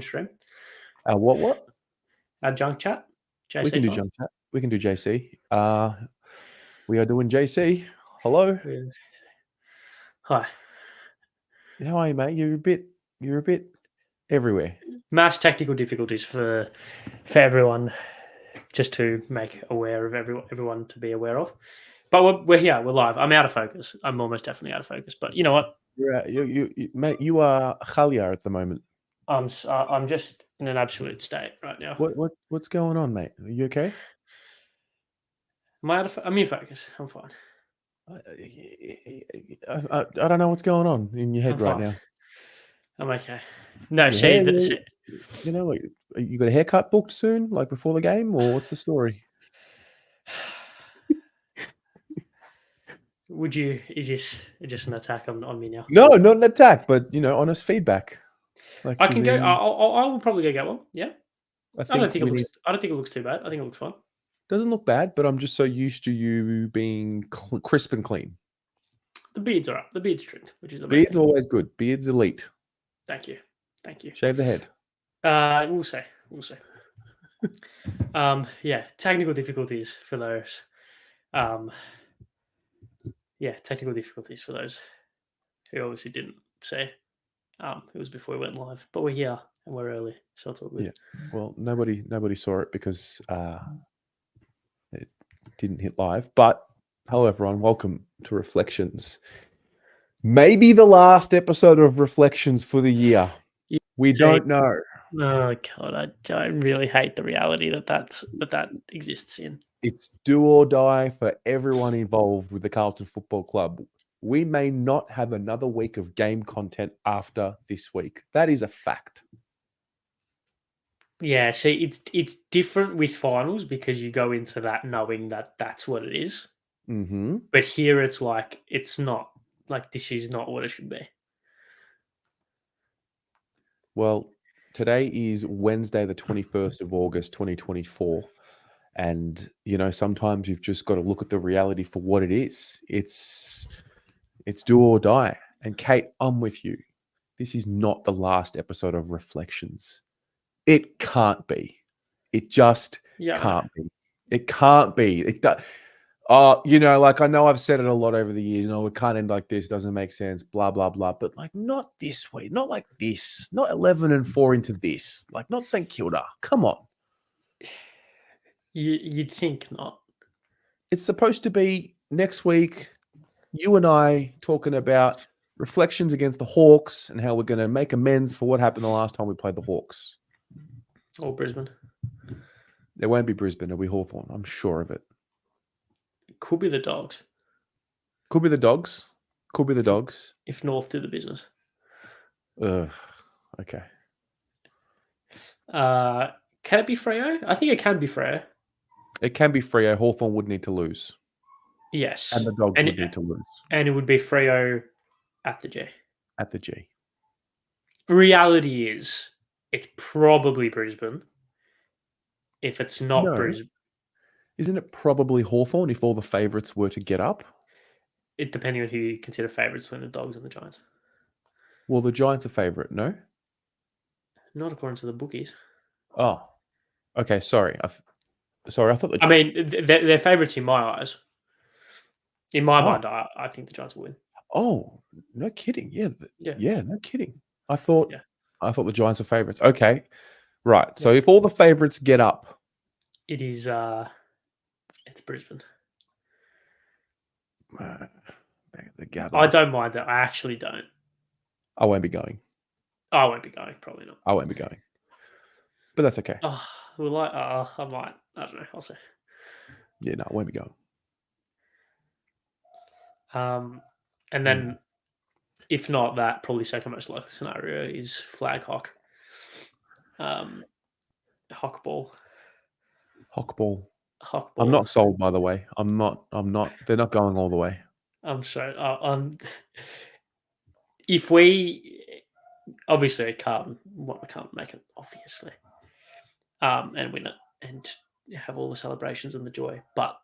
stream. What? Our junk chat. JC we can do time. junk chat. We can do JC. We are doing JC. Hello. Hi. How are you, mate? You're a bit everywhere. Mass technical difficulties for everyone, just to make aware of everyone to be aware of. But we're here. We're live. I'm out of focus. I'm almost definitely out of focus. But you know what? Mate, you are Khalia at the moment. I'm just in an absolute state right now. What's going on, mate? Are you okay? I'm in focus. I'm fine. I don't know what's going on in your head right now. I'm okay. No, see, you know, like, you got a haircut booked soon, like before the game, or what's the story? Is this just an attack on me now? No, not an attack, but honest feedback. Like I can go. I will probably go get one. Yeah. I don't think it looks too bad. I think it looks fine. Doesn't look bad, but I'm just so used to you being crisp and clean. The beard's all right. The beard's trimmed, which is beard's always good. Beard's elite. Thank you. Shave the head. We'll see. Yeah, technical difficulties for those. Technical difficulties for those who obviously didn't see. It was before we went live, but we're here and we're early, so it's all good. Yeah. Well, nobody saw it because it didn't hit live. But hello, everyone. Welcome to Reflections. Maybe the last episode of Reflections for the year. We don't know. Oh God, I really hate the reality that exists in. It's do or die for everyone involved with the Carlton Football Club. We may not have another week of game content after this week. That is a fact. Yeah, see, it's different with finals because you go into that knowing that that's what it is. Mm-hmm. But here it's like, it's not, like this is not what it should be. Well, today is Wednesday, the 21st of August, 2024. And, sometimes you've just got to look at the reality for what it is. It's do or die. And Kate, I'm with you. This is not the last episode of Reflections. It can't be. It just can't be. It can't be. It's that. I know I've said it a lot over the years. It can't end like this. Doesn't make sense. Blah blah blah. But not this way. Not like this. Not 11-4 into this. Not St Kilda. Come on. You'd think not. It's supposed to be next week. You and I talking about reflections against the Hawks and how we're going to make amends for what happened the last time we played the Hawks. Or Brisbane. There won't be Brisbane. It'll be Hawthorn. I'm sure of it. Could be the Dogs. Could be the Dogs. If North do the business. Okay. Can it be Freo? I think it can be Freo. It can be Freo. Hawthorn would need to lose. Yes. And the Dogs would need to lose. And it would be Freo at the G. At the G. Reality is, it's probably Brisbane. If it's not Brisbane. Isn't it probably Hawthorn if all the favourites were to get up? It depending on who you consider favourites between the Dogs and the Giants. Well, the Giants are favourite, no? Not according to the bookies. Oh, okay. Sorry. I thought I mean, they're favourites in my eyes. In my mind, I think the Giants will win. Oh, no kidding. Yeah, no kidding. I thought the Giants are favourites. Okay, right. Yeah. So if all the favourites get up, it is. It's Brisbane. I don't mind that. I actually don't. I won't be going. I won't be going. Probably not. I won't be going. But that's okay. Oh, I might. I don't know. I'll see. Yeah, no, I won't be going. And then, if not that, probably second most likely scenario is flag hock. Hock ball. I'm not sold, by the way. I'm not. They're not going all the way. I'm sorry. If we obviously can't make it, obviously, and win it and have all the celebrations and the joy, but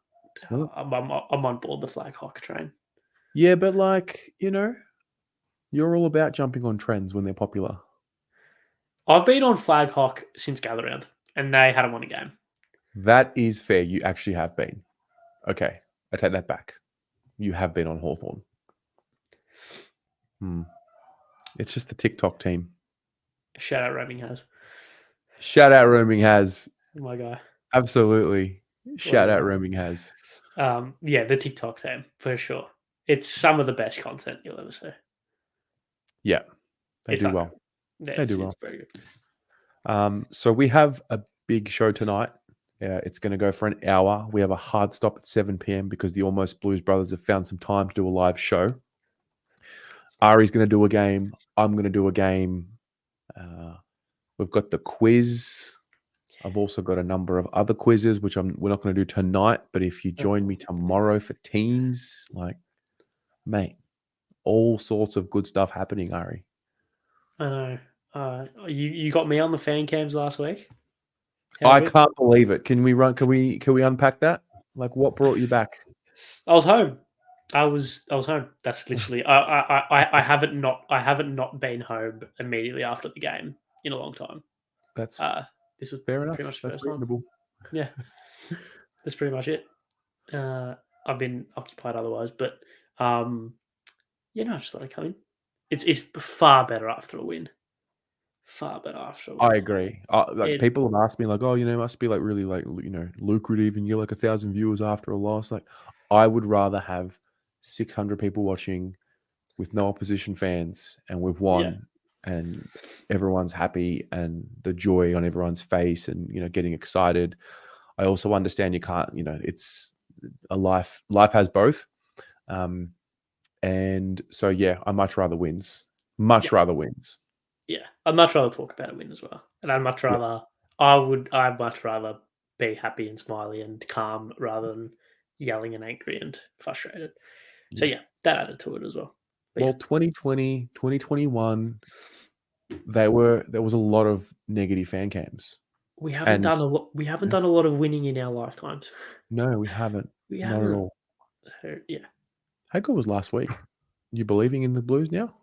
I'm on board the flag hock train. Yeah, but you're all about jumping on trends when they're popular. I've been on Flag Hawk since Gather Round, and they hadn't won a game. That is fair. You actually have been. Okay, I take that back. You have been on Hawthorn. It's just the TikTok team. Shout out Roaming has. Shout out Roaming has. My guy. Absolutely. Shout out Well, Roaming has. Yeah, the TikTok team for sure. It's some of the best content you'll ever see. Yeah, they It's do unreal. well. Yeah, They do well. It's very good. So we have a big show tonight. It's going to go for an hour. We have a hard stop at 7 p.m. because the Almost Blues brothers have found some time to do a live show. Ari's going to do a game. I'm going to do a game. We've got the quiz. I've also got a number of other quizzes, which we're not going to do tonight. But if you join me tomorrow for teams, like, mate, all sorts of good stuff happening, Ari. I know. You got me on the fan cams last week. I can't believe it. Can we unpack that? Like, what brought you back? I was home. I was home. That's literally. I haven't not been home immediately after the game in a long time. That's this was fair enough. pretty much the That's first reasonable. time. Yeah, that's pretty much it. I've been occupied otherwise, but yeah, no, I just thought I'd come in. It's far better after a win. Far better after a win. I agree. People have asked me, like, oh, it must be like really like lucrative, and you're like 1,000 viewers after a loss. Like, I would rather have 600 people watching with no opposition fans, and we've won, and everyone's happy, and the joy on everyone's face, and getting excited. I also understand you can't, it's a life. Life has both, and so yeah, I much rather wins. Much rather wins. Yeah, I'd much rather talk about a win as well, and I'd much rather. I'd much rather be happy and smiley and calm rather than yelling and angry and frustrated. So yeah, that added to it as well. But well, 2020, 2021, there was a lot of negative fan cams. We haven't done a lot. We haven't done a lot of winning in our lifetimes. No, we haven't. We Not haven't. at all. So, yeah. How good was last week? You believing in the Blues now?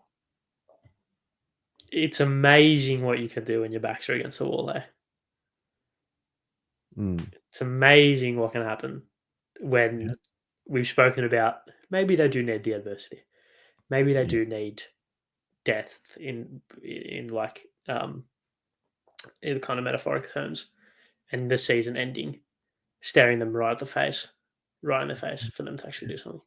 It's amazing what you can do when your backs are against the wall there. It's amazing what can happen when we've spoken about maybe they do need the adversity. Maybe they do need death in like in kind of metaphoric terms, and the season ending, staring them right in their face for them to actually do something.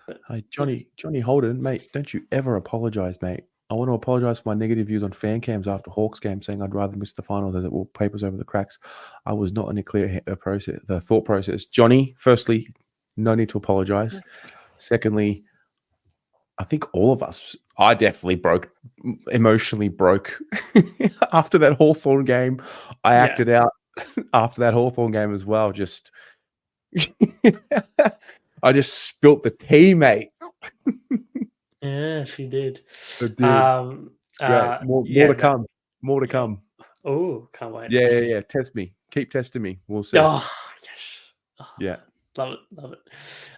But, hey, Johnny Holden, mate, don't you ever apologise, mate. I want to apologise for my negative views on fan cams after Hawks game, saying I'd rather miss the finals as it will papers over the cracks. I was not in a clear thought process. Johnny, firstly, no need to apologise. Secondly, I think all of us, I definitely emotionally broke after that Hawthorn game. I acted out after that Hawthorn game as well. Just, I just spilt the tea, mate. Yeah, she did. It did. It's great. More to come. More to come. Oh, can't wait. Yeah. Test me. Keep testing me. We'll see. Oh, yes. Oh, yeah. Love it.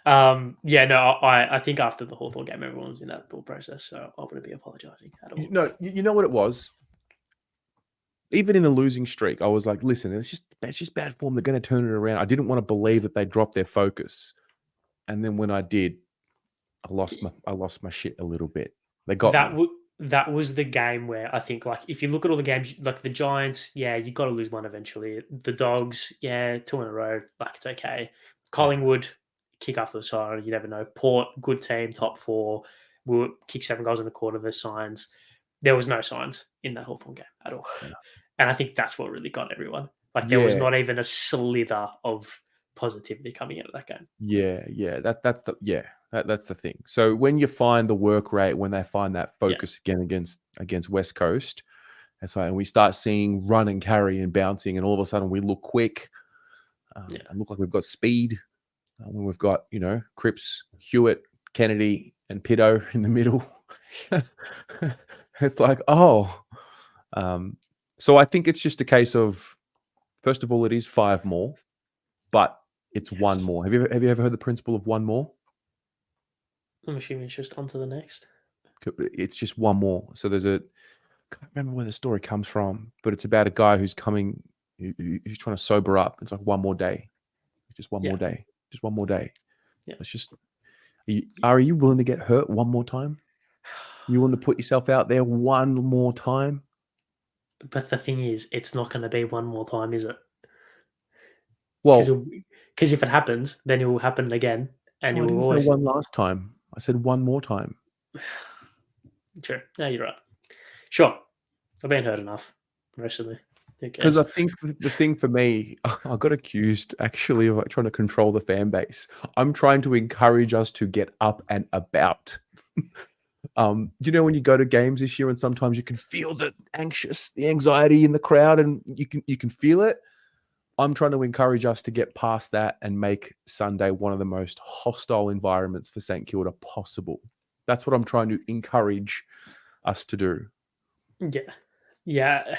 I think after the Hawthorn game, everyone was in that thought process, so I wouldn't be apologising at all. No, you know what it was? Even in the losing streak, I was like, listen, it's just bad form. They're going to turn it around. I didn't want to believe that they dropped their focus. And then when I did, I lost my shit a little bit. They got me. That was the game where I think, like, if you look at all the games, like the Giants, yeah, you got to lose one eventually. The Dogs, yeah, 2 in a row, like it's okay. Collingwood, kick after the siren, you never know. Port, good team, top 4, will kick 7 goals in the quarter. There's signs. There was no signs in that Hawthorn game at all, and I think that's what really got everyone. Like there was not even a slither of positivity coming out of that game. Yeah. That's the thing. So when you find the work rate, when they find that focus again against West Coast, and we start seeing run and carry and bouncing, and all of a sudden we look quick, and look like we've got speed. When we've got Cripps, Hewitt, Kennedy, and Pitto in the middle, it's like So I think it's just a case of, first of all, it is 5 more, but it's 1 more. Have you ever heard the principle of 1 more? I'm assuming it's just on to the next. It's just 1 more. So there's I can't remember where the story comes from, but it's about a guy who's trying to sober up. It's like one more day, just one more day, just one more day. Yeah. It's just, are you willing to get hurt one more time? You want to put yourself out there one more time? But the thing is, it's not going to be one more time, is it? Well, Because if it happens, then it will happen again, and I you will didn't say always. one last time. I said one more time. Sure, no, you're right. Sure, I've been hurt enough recently. Because I think the thing for me, I got accused actually of like trying to control the fan base. I'm trying to encourage us to get up and about. You know when you go to games this year and sometimes you can feel the anxiety in the crowd, and you can feel it. I'm trying to encourage us to get past that and make Sunday one of the most hostile environments for St Kilda possible. That's what I'm trying to encourage us to do. Yeah.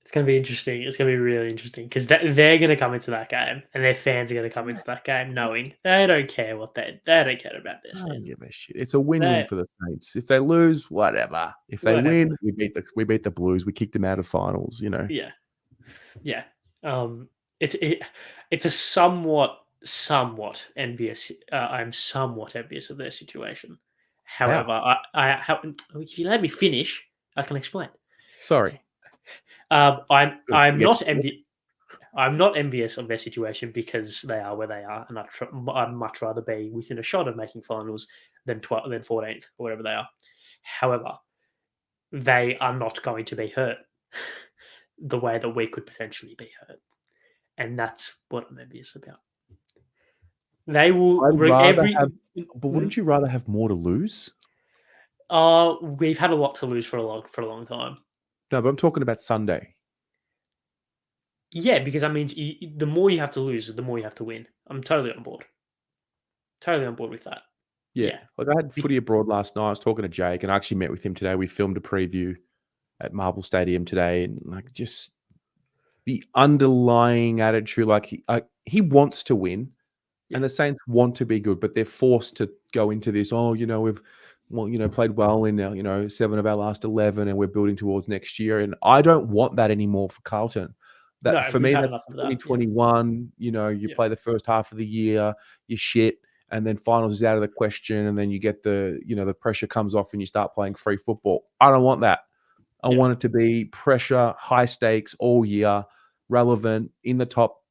It's going to be interesting. It's going to be really interesting because they're going to come into that game, and their fans are going to come into that game knowing they don't care they don't care about this. I don't give a shit. It's a win-win for the Saints. If they lose, whatever. If they Whatever. win, we beat the Blues. We kicked them out of finals. You know. Yeah. It's a somewhat envious. I'm somewhat envious of their situation. However, if you let me finish, I can explain. Sorry. I'm not envious. I'm not envious of their situation because they are where they are, and I'd much rather be within a shot of making finals than 14th or whatever they are. However, they are not going to be hurt the way that we could potentially be hurt, and that's what I'm envious about. They will. But wouldn't you rather have more to lose? We've had a lot to lose for a long time. No, but I'm talking about Sunday. Yeah, because that means the more you have to lose, the more you have to win. I'm totally on board. Totally on board with that. Yeah. Like I had footy abroad last night. I was talking to Jake, and I actually met with him today. We filmed a preview at Marvel Stadium today, and like just the underlying attitude, like he wants to win, and the Saints want to be good, but they're forced to go into this. Oh, we've played well in 7 of our last 11, and we're building towards next year. And I don't want that anymore for Carlton. For me, that's 2021. You play the first half of the year, you shit, and then finals is out of the question, and then you get the pressure comes off, and you start playing free football. I don't want that. I want it to be pressure, high stakes all year, relevant in the top,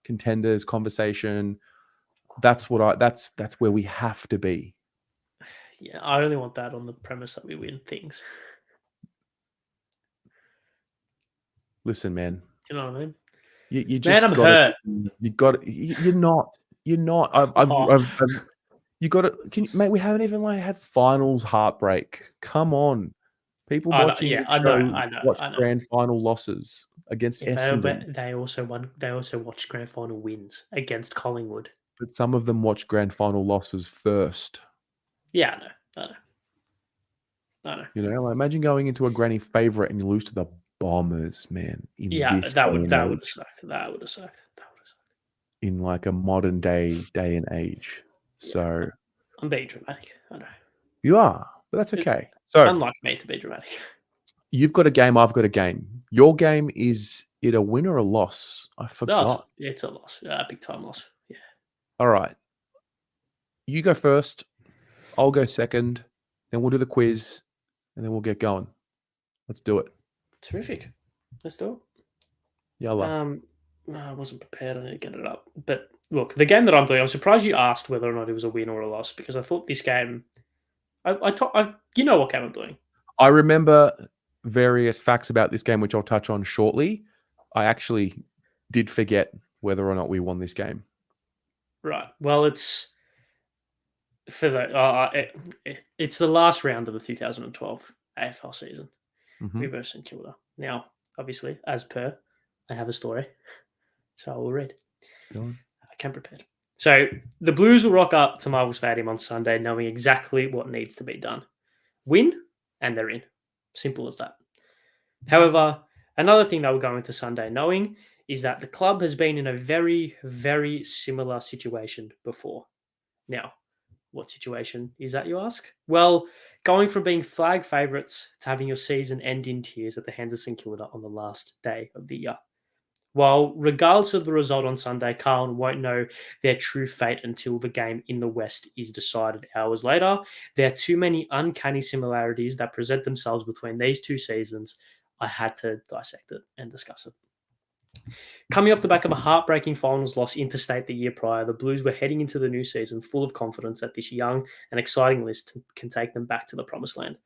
contenders conversation. That's where we have to be. Yeah, I only want that on the premise that we win things. Listen, man. Do you know what I mean? You just I'm hurt. You got it. You're not. You got it. Mate, we haven't even had finals heartbreak. Come on. People watching the show watch grand final losses against Essendon. But they also watch grand final wins against Collingwood. But some of them watch grand final losses first. Yeah, I know. Imagine going into a granny favourite and you lose to the Bombers, man. That would have sucked. That would have sucked. In like a modern day and age. So I'm being dramatic. I know. You are, but that's okay. So unlike me to be dramatic. You've got a game, I've got a game. Your game, is it a win or a loss? I forgot. No, it's a loss. Big time loss. Yeah. All right. You go first. I'll go second. Then we'll do the quiz, and then we'll get going. Let's do it. Terrific. Let's do it. Yalla. I wasn't prepared. I didn't get it up. But look, the game that I'm doing, I'm surprised you asked whether or not it was a win or a loss, because I thought this game. You know what game I'm doing. I remember various facts about this game, which I'll touch on shortly. I actually did forget whether or not we won this game. Right. Well, it's for the it's the last round of the 2012 AFL season. We versus St Kilda. Now, obviously, as per, I have a story, so I will read. I came prepared. So the Blues will rock up to Marvel Stadium on Sunday, knowing exactly what needs to be done. Win, and they're in. Simple as that. However, another thing they will go into Sunday knowing is that the club has been in a very, very similar situation before. Now, What situation is that, you ask? Well, going from being flag favourites to having your season end in tears at the hands of St Kilda on the last day of the year. While, regardless of the result on Sunday, Carlton won't know their true fate until the game in the West is decided hours later. There are too many uncanny similarities that present themselves between these two seasons. I had to dissect it and discuss it. Coming off the back of a heartbreaking finals loss interstate the year prior, the Blues were heading into the new season full of confidence that this young and exciting list can take them back to the promised land.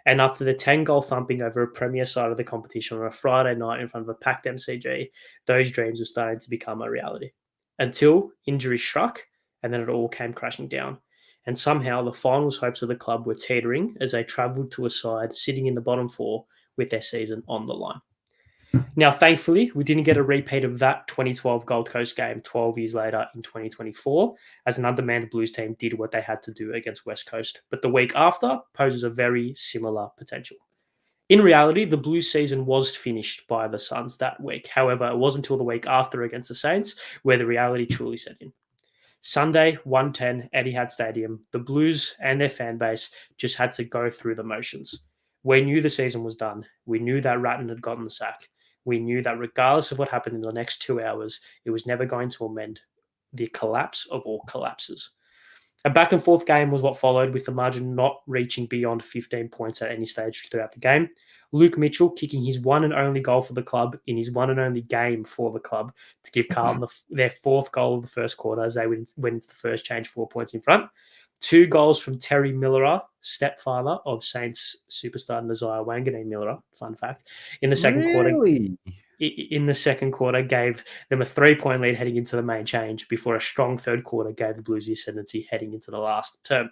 And after the 10-goal thumping over a premier side of the competition on a Friday night in front of a packed MCG, those dreams were starting to become a reality. Until injury struck, and then it all came crashing down. And somehow the finals hopes of the club were teetering as they travelled to a side sitting in the bottom four with their season on the line. Now, thankfully, we didn't get a repeat of that 2012 Gold Coast game 12 years later in 2024, as an undermanned Blues team did what they had to do against West Coast. But the week after poses a very similar potential. In reality, the Blues season was finished by the Suns that week. However, it wasn't until the week after against the Saints where the reality truly set in. Sunday, 1:10, Etihad Stadium, the Blues and their fan base just had to go through the motions. We knew the season was done. We knew that Ratton had gotten the sack. We knew that regardless of what happened in the next 2 hours, it was never going to amend the collapse of all collapses. A back and forth game was what followed, with the margin not reaching beyond 15 points at any stage throughout the game. Luke Mitchell kicking his one and only goal for the club in his one and only game for the club to give Carlton their fourth goal of the first quarter as they went into the first change 4 points in front. 2 goals from Terry Millerer, stepfather of Saints superstar Nazire Wanganeen-Millerer, fun fact, in the second quarter. In the second quarter, gave them a 3-point lead heading into the main change before a strong third quarter gave the Blues the ascendancy heading into the last term.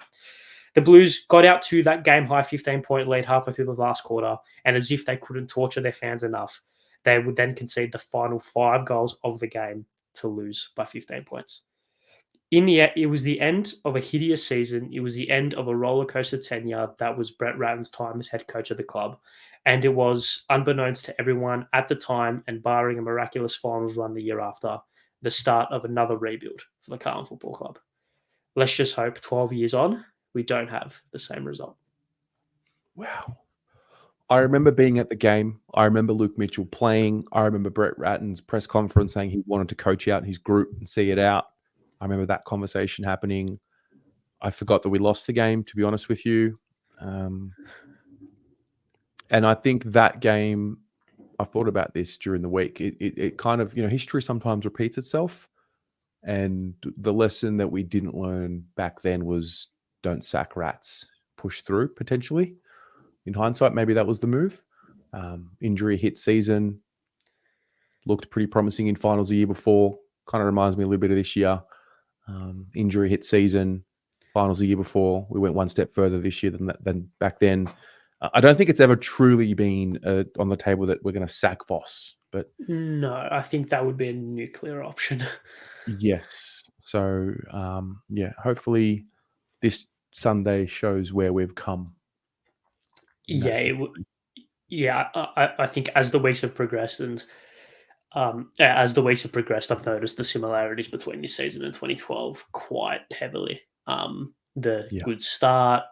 The Blues got out to that game-high 15-point lead halfway through the last quarter, and as if they couldn't torture their fans enough, they would then concede the final 5 goals of the game to lose by 15 points. In the end, it was the end of a hideous season. It was the end of a rollercoaster tenure that was Brett Ratton's time as head coach of the club. And it was, unbeknownst to everyone at the time and barring a miraculous finals run the year after, the start of another rebuild for the Carlton Football Club. Let's just hope 12 years on, we don't have the same result. Wow. I remember being at the game. I remember Luke Mitchell playing. I remember Brett Ratton's press conference saying he wanted to coach out his group and see it out. I remember that conversation happening. I forgot that we lost the game, to be honest with you. And I think that game, I thought about this during the week. It kind of, history sometimes repeats itself. And the lesson that we didn't learn back then was don't sack rats, push through potentially. In hindsight, maybe that was the move. Injury hit season, looked pretty promising in finals the year before. Kind of reminds me a little bit of this year. Injury hit season, finals the year before. We went one step further this year than back then. I don't think it's ever truly been on the table that we're going to sack Voss. But no, I think that would be a nuclear option. Yes. So, hopefully this Sunday shows where we've come. I think as the weeks have progressed and I've noticed the similarities between this season and 2012 quite heavily. Good start,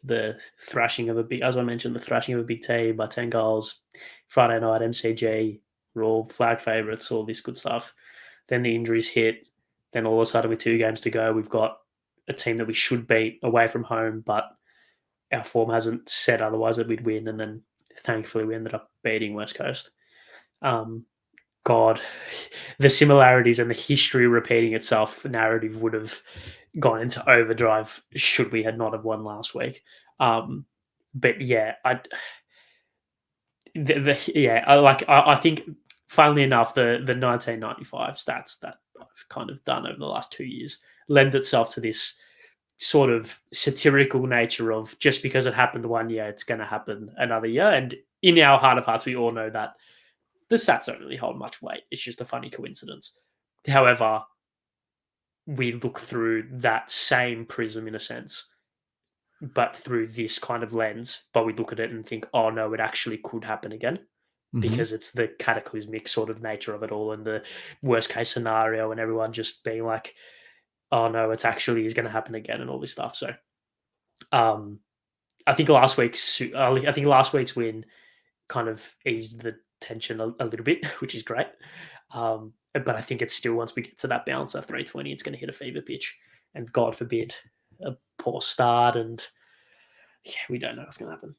the thrashing of a big team by 10 goals, Friday night MCG, raw flag favourites, all this good stuff. Then the injuries hit. Then all of a sudden, with 2 games to go, we've got a team that we should beat away from home, but our form hasn't said otherwise that we'd win. And then thankfully, we ended up beating West Coast. God, the similarities and the history repeating itself narrative would have gone into overdrive should we had not have won last week. But yeah, I think, funnily enough, the 1995 stats that I've kind of done over the last 2 years lend itself to this sort of satirical nature of just because it happened 1 year, it's going to happen another year. And in our heart of hearts, we all know that the stats don't really hold much weight. It's just a funny coincidence. However, we look through that same prism in a sense, but through this kind of lens, but we look at it and think, oh no, it actually could happen again. Because it's the cataclysmic sort of nature of it all and the worst case scenario and everyone just being like, oh no, it's actually is going to happen again and all this stuff. So, I think last week's win kind of eased the tension a little bit, which is great. But I think it's still, once we get to that bounce at 320, it's going to hit a fever pitch, and God forbid a poor start, and yeah, we don't know what's going to happen.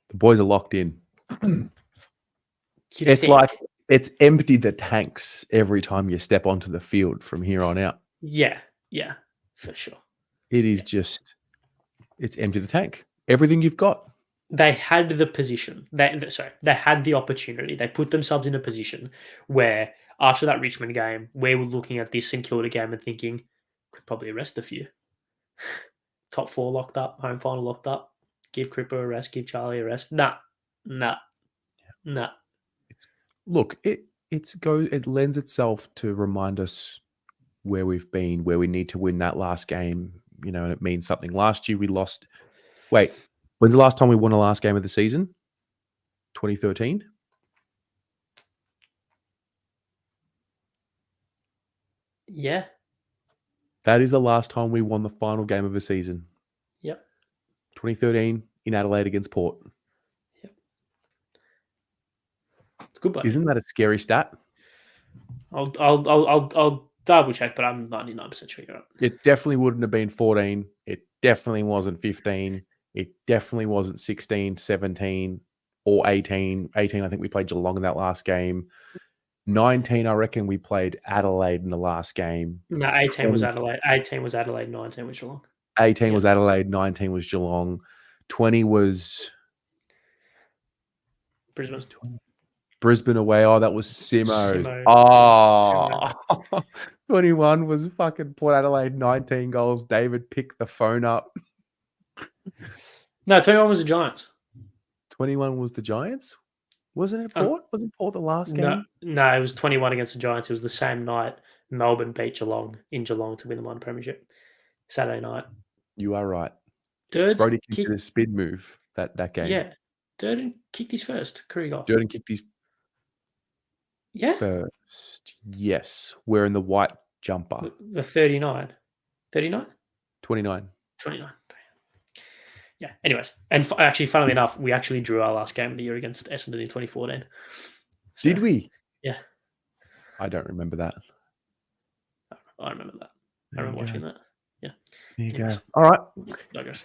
The boys are locked in. You'd It's think. like it's emptied the tanks every time you step onto the field from here on out. Yeah, for sure. It is just, it's empty the tank. Everything you've got. They had the position. They had the opportunity. They put themselves in a position where, after that Richmond game, we were looking at this St Kilda game and thinking, could probably arrest a few. Top 4 locked up, home final locked up. Give Cripper a rest, give Charlie a rest. Nah. Look, it lends itself to remind us where we've been, where we need to win that last game, and it means something. Last year we lost. Wait, when's the last time we won the last game of the season? 2013? Yeah. That is the last time we won the final game of the season. Yep. 2013 in Adelaide against Port. Yep. It's good, buddy. Isn't that a scary stat? I'll double check, but I'm 99% sure you're right. It definitely wouldn't have been 14. It definitely wasn't 15. It definitely wasn't 16, 17, or 18. 18, I think we played Geelong in that last game. 19, I reckon we played Adelaide in the last game. No, 18 was Adelaide. 18 was Adelaide. 19 was Geelong. 18 was Adelaide. 19 was Geelong. 20 was Brisbane. Brisbane away. Oh, that was Simo's. Simo. Oh, 21 was fucking Port Adelaide. 19 goals. David picked the phone up. No, 21 was the Giants. 21 was the Giants? Wasn't it Port? Wasn't Port the last game? No, it was 21 against the Giants. It was the same night Melbourne beat Geelong in Geelong to win the minor premiership. Saturday night. You are right. Durden Brody kicked a spin move that game. Yeah. Durden kicked his first career goal. Durden kicked his first. Yes. Wearing the white jumper. The 39. 39? 29. 29. Yeah. Anyways, and actually, funnily enough, we actually drew our last game of the year against Essendon in 2014. So, did we? Yeah. I don't remember that. I remember that. I remember watching that. Yeah. There you go. All right. Digress.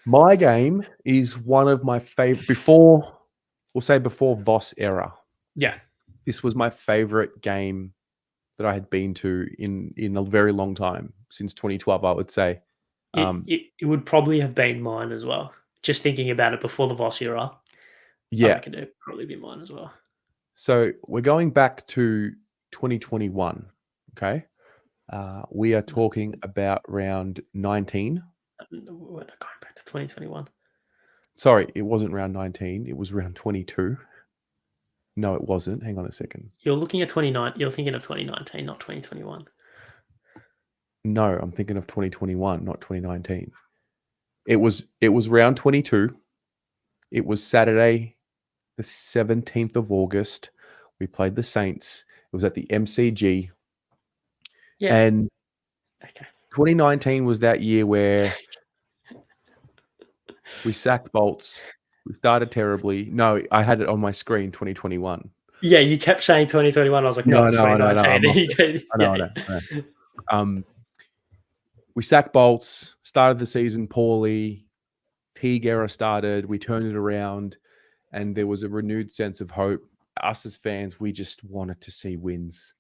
My game is one of my favorite before Voss era. Yeah. This was my favorite game that I had been to in a very long time, since 2012, I would say. It would probably have been mine as well. Just thinking about it before the Voss era. Yeah. I reckon it would probably be mine as well. So we're going back to 2021. Okay. We are talking about round 19. We're not going back to 2021. Sorry, it wasn't round 19. It was round 22. No, it wasn't. Hang on a second. You're looking at 29. You're thinking of 2019, not 2021. No, I'm thinking of 2021, not 2019. It was round 22. It was Saturday, the 17th of August. We played the Saints. It was at the MCG. Yeah. And okay. 2019 was that year where we sacked Bolts. We started terribly. No, I had it on my screen, 2021. Yeah, you kept saying 2021. I was like, no, it's 2019. I know. We sacked Bolts, started the season poorly. Teague era started. We turned it around, and there was a renewed sense of hope. Us as fans, we just wanted to see wins.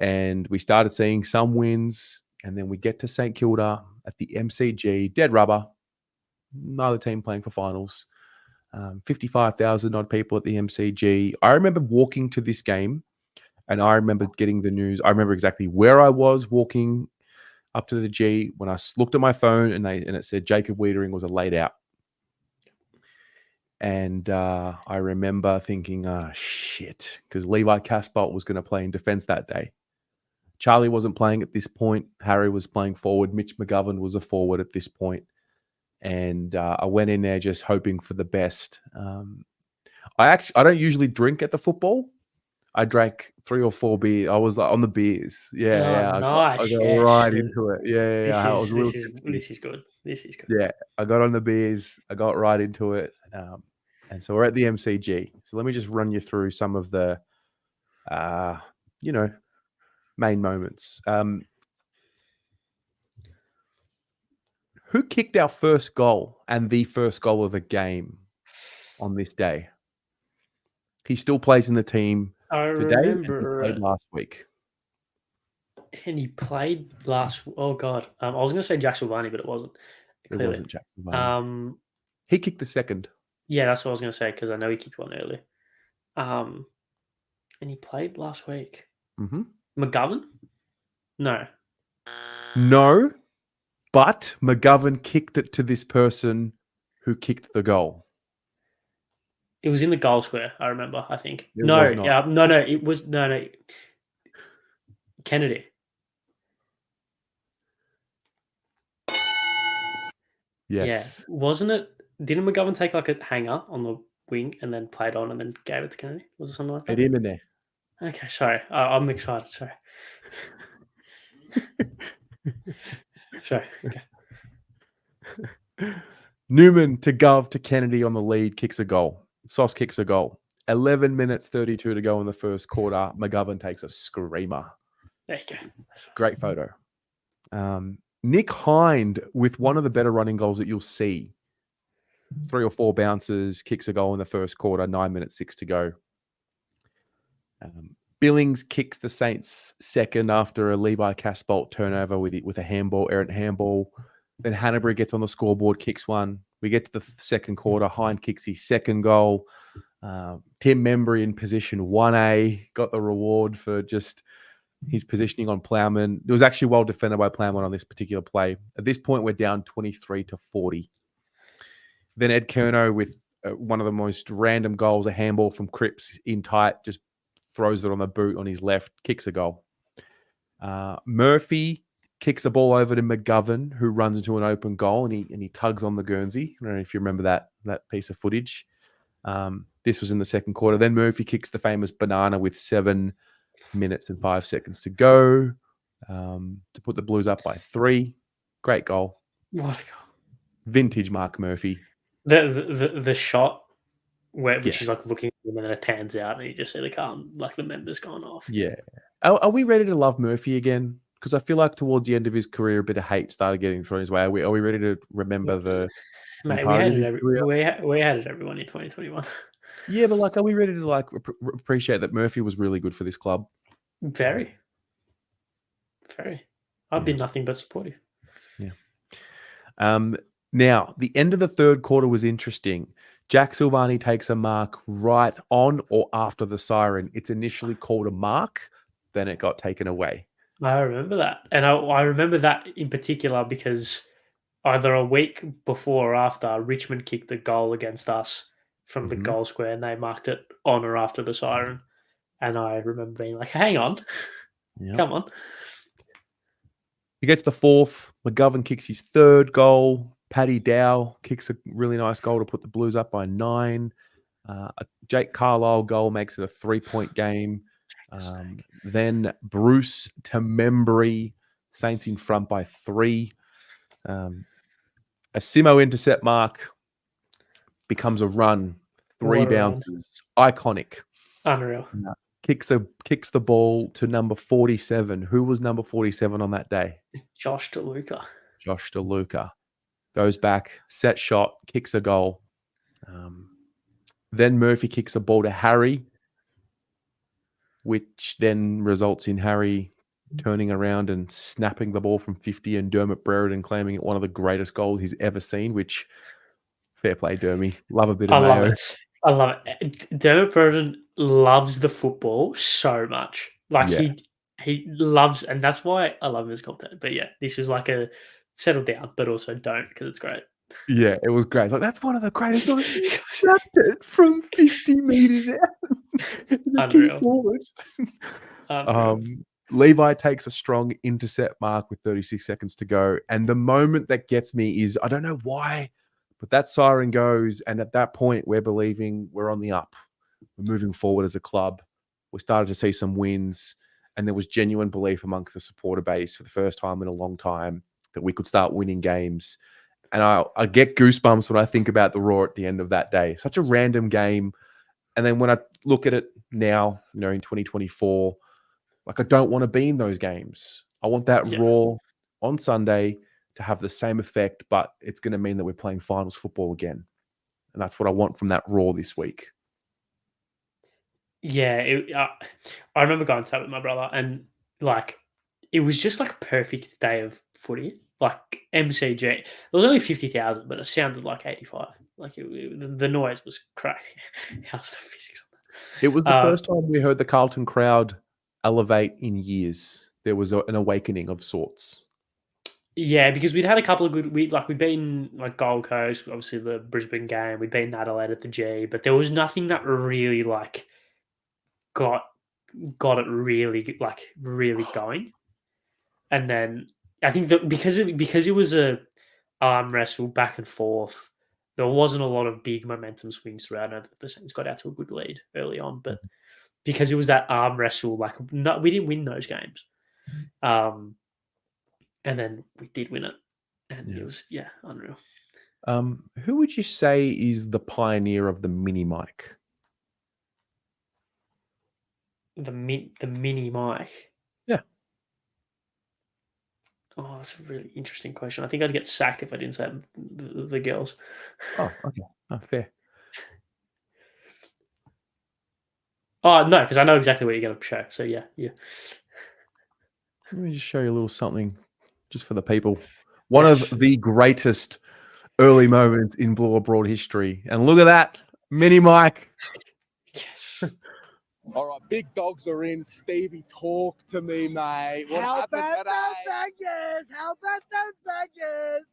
And we started seeing some wins, and then we get to St Kilda at the MCG, dead rubber. Another team playing for finals. 55,000 odd people at the MCG. I remember walking to this game, and I remember getting the news. I remember exactly where I was walking up to the G when I looked at my phone, and it said Jacob Wiedering was a laid out. And I remember thinking, shit, because Levi Casbolt was going to play in defense that day. Charlie wasn't playing at this point. Harry was playing forward. Mitch McGovern was a forward at this point. And I went in there just hoping for the best. I don't usually drink at the football. I drank 3 or 4 beers. I was like on the beers. Yeah, Oh, yeah. I nice. got Yes. right into it. Yeah. I was a little tipsy. This is good. This is good. Yeah, I got on the beers. I got right into it. And so we're at the MCG. So let me just run you through some of the, you know, main moments. Who kicked our first goal and the first goal of the game on this day? He still plays in the team I today, and he remember played last week. and he played last. Oh God, I was going to say Jack Silvani, but it wasn't. It Clearly, wasn't Jack Silvani. um, He kicked the second. yeah, that's what I was going to say because I know he kicked one early. And he played last week. Mm-hmm. McGovern? No. No, but McGovern kicked it to this person who kicked the goal. It was in the goal square, I remember, I think. It No, was not. yeah, no, it was no. Kennedy. Yes. Yeah. Wasn't it? Didn't McGovern take like a hanger on the wing and then played on and then gave it to Kennedy? Was it something like that? Get him in there. Okay, sorry. I'm excited. Sorry. Sorry. Okay. Newman to Gov to Kennedy on the lead, kicks a goal. Sauce kicks a goal. 11 minutes 32 to go in the first quarter. McGovern takes a screamer. There you go. Great photo. Nick Hind with one of the better running goals that you'll see. 3 or 4 bounces, kicks a goal in the first quarter, 9 minutes 6 to go. Billings kicks the Saints second after a Levi Casbolt turnover with a handball, errant handball. Then Hanbury gets on the scoreboard, kicks one. We get to the second quarter. Hind kicks his second goal. Tim Membry in position 1A got the reward for just his positioning on Plowman. It was actually well defended by Plowman on this particular play. At this point, we're down 23-40. Then Ed Kerno with one of the most random goals, a handball from Cripps in tight, just throws it on the boot on his left, kicks a goal. Murphy kicks a ball over to McGovern, who runs into an open goal, and he tugs on the Guernsey. I don't know if you remember that piece of footage. This was in the second quarter. Then Murphy kicks the famous banana with 7 minutes and 5 seconds to go to put the Blues up by 3. Great goal. What a goal. Vintage Mark Murphy. The shot which Yeah. he's like looking at him and then it pans out and you just see the members going off. Yeah. Are we ready to love Murphy again? Because I feel like towards the end of his career, a bit of hate started getting thrown his way. Are we ready to remember the Mate, entirety of his career? we had it everyone in 2021. Yeah, but like, are we ready to appreciate that Murphy was really good for this club? Very. I've been nothing but supportive. Yeah. Now, the end of the third quarter was interesting. Jack Silvani takes a mark right on or after the siren. It's initially called a mark, then it got taken away. I remember that. And I remember that in particular because either a week before or after, Richmond kicked the goal against us from the goal square and they marked it on or after the siren. And I remember being like, hang on, come on. He gets the fourth. McGovern kicks his third goal. Paddy Dow kicks a really nice goal to put the Blues up by 9. A Jake Carlisle goal makes it a 3-point game. Then Bruce to Membry, Saints in front by 3. A Simo intercept mark becomes a run. 3 bounces. Iconic. Unreal. Kicks the ball to number 47. Who was number 47 on that day? Josh DeLuca. Josh DeLuca. Goes back, set shot, kicks a goal. Then Murphy kicks a ball to Harry, which then results in Harry turning around and snapping the ball from 50 and Dermot Brereton claiming it one of the greatest goals he's ever seen, which fair play, Dermy. Love a bit of mayo. I love it. Dermot Brereton loves the football so much. Like he loves, and that's why I love his content. But yeah, this is like a settle down, but also don't because it's great. Yeah, it was great. It's like, that's one of the greatest. He snapped it from 50 meters out. The key forward. Levi takes a strong intercept mark with 36 seconds to go. And the moment that gets me is, I don't know why, but that siren goes. And at that point, we're believing we're on the up. We're moving forward as a club. We started to see some wins, and there was genuine belief amongst the supporter base for the first time in a long time that we could start winning games. And I get goosebumps when I think about the Raw at the end of that day. Such a random game. And then when I look at it now, in 2024, like I don't want to be in those games. I want that Raw on Sunday to have the same effect, but it's going to mean that we're playing finals football again. And that's what I want from that Raw this week. Yeah, I remember going to that with my brother, and like it was just like a perfect day of footy. Like MCG, it was only 50,000, but it sounded like 85. Like the noise was crazy. How's the physics on that? It was the first time we heard the Carlton crowd elevate in years. There was an awakening of sorts. Yeah, because we'd had a couple of good. We'd been like Gold Coast, obviously the Brisbane game. We'd been Adelaide at the G, but there was nothing that really like got it really going. And then I think that because it was a arm wrestle back and forth, there wasn't a lot of big momentum swings throughout. I know that the Saints got out to a good lead early on, but because it was that arm wrestle, we didn't win those games. And then we did win it, and it was unreal. Who would you say is the pioneer of the mini mic? The mini mic. Yeah. Oh, that's a really interesting question. I think I'd get sacked if I didn't say the girls. Oh, okay. Oh, fair. Oh, no, because I know exactly what you're going to show. So, yeah. Let me just show you a little something just for the people. One of the greatest early moments in Blue Abroad history. And look at that. Mini mic. Yes. All right, big dogs are in. Stevie, talk to me, mate. What happened today? How about them Beggars?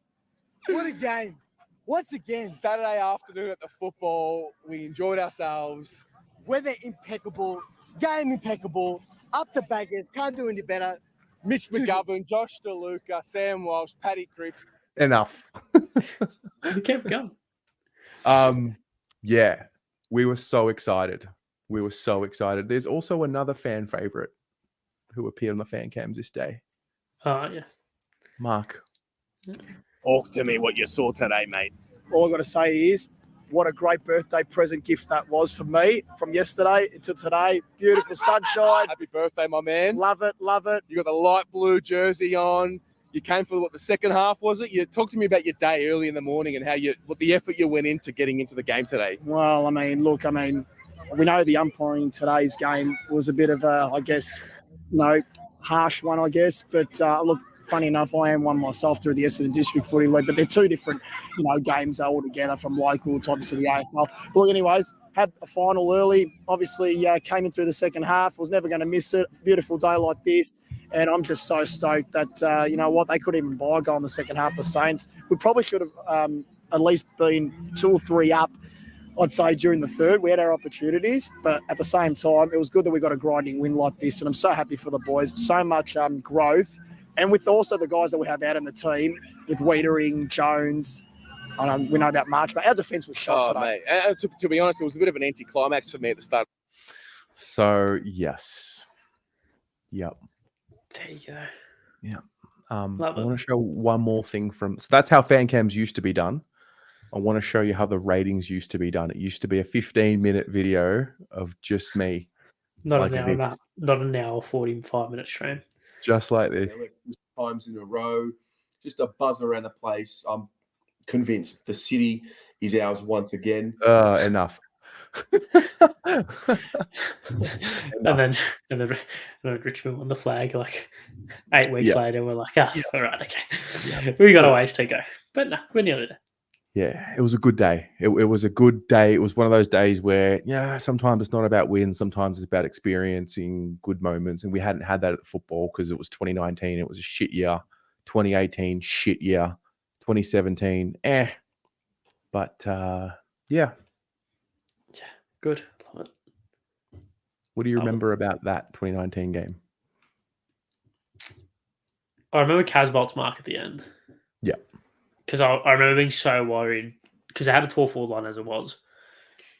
What a game. Once again. Saturday afternoon at the football. We enjoyed ourselves. Weather impeccable. Game impeccable. Up the Beggars. Can't do any better. Mitch McGovern, Josh DeLuca, Sam Walsh, Paddy Cripps. Enough. We kept going. Yeah, we were so excited. There's also another fan favorite who appeared on the fan cams this day. Yeah. Mark. Talk to me what you saw today, mate. All I've got to say is what a great birthday present gift that was for me from yesterday to today. Beautiful sunshine. Happy birthday, my man. Love it. You got the light blue jersey on. You came for the second half, was it? You talk to me about your day early in the morning and what the effort you went into getting into the game today. Well, we know the umpiring in today's game was a bit of a, harsh one, I guess. But look, funny enough, I am one myself through the Essendon District Footy League, but they're two different, games altogether from local to obviously the AFL. But look, anyways, had a final early. Obviously, came in through the second half. Was never going to miss it. Beautiful day like this. And I'm just so stoked that, they couldn't even buy a goal in the second half, the Saints. We probably should have at least been 2 or 3 up, I'd say, during the third. We had our opportunities, but at the same time, it was good that we got a grinding win like this. And I'm so happy for the boys. So much growth. And with also the guys that we have out in the team, with Wiedering, Jones, we know about March, but our defence was shot today. Mate. To be honest, it was a bit of an anticlimax for me at the start. So, yes. Yep. There you go. Yeah. I want to show one more thing so that's how fan cams used to be done. I want to show you how the ratings used to be done. It used to be a 15-minute video of just me. Not an hour, 45-minute stream. Just like this. Times in a row. Just a buzz around the place. I'm convinced the city is ours once again. Enough. and then Richmond won the flag like 8 weeks later. We're like, all right, okay. We got a ways to go. But no, we're nearly there. Yeah, it was a good day. It was a good day. It was one of those days where, sometimes it's not about wins. Sometimes it's about experiencing good moments. And we hadn't had that at football because it was 2019. It was a shit year. 2018, shit year. 2017, But, yeah. Good. Love it. What do you remember about that 2019 game? I remember Casbolt's mark at the end. Yeah. Because I remember being so worried because I had a tall forward line as it was.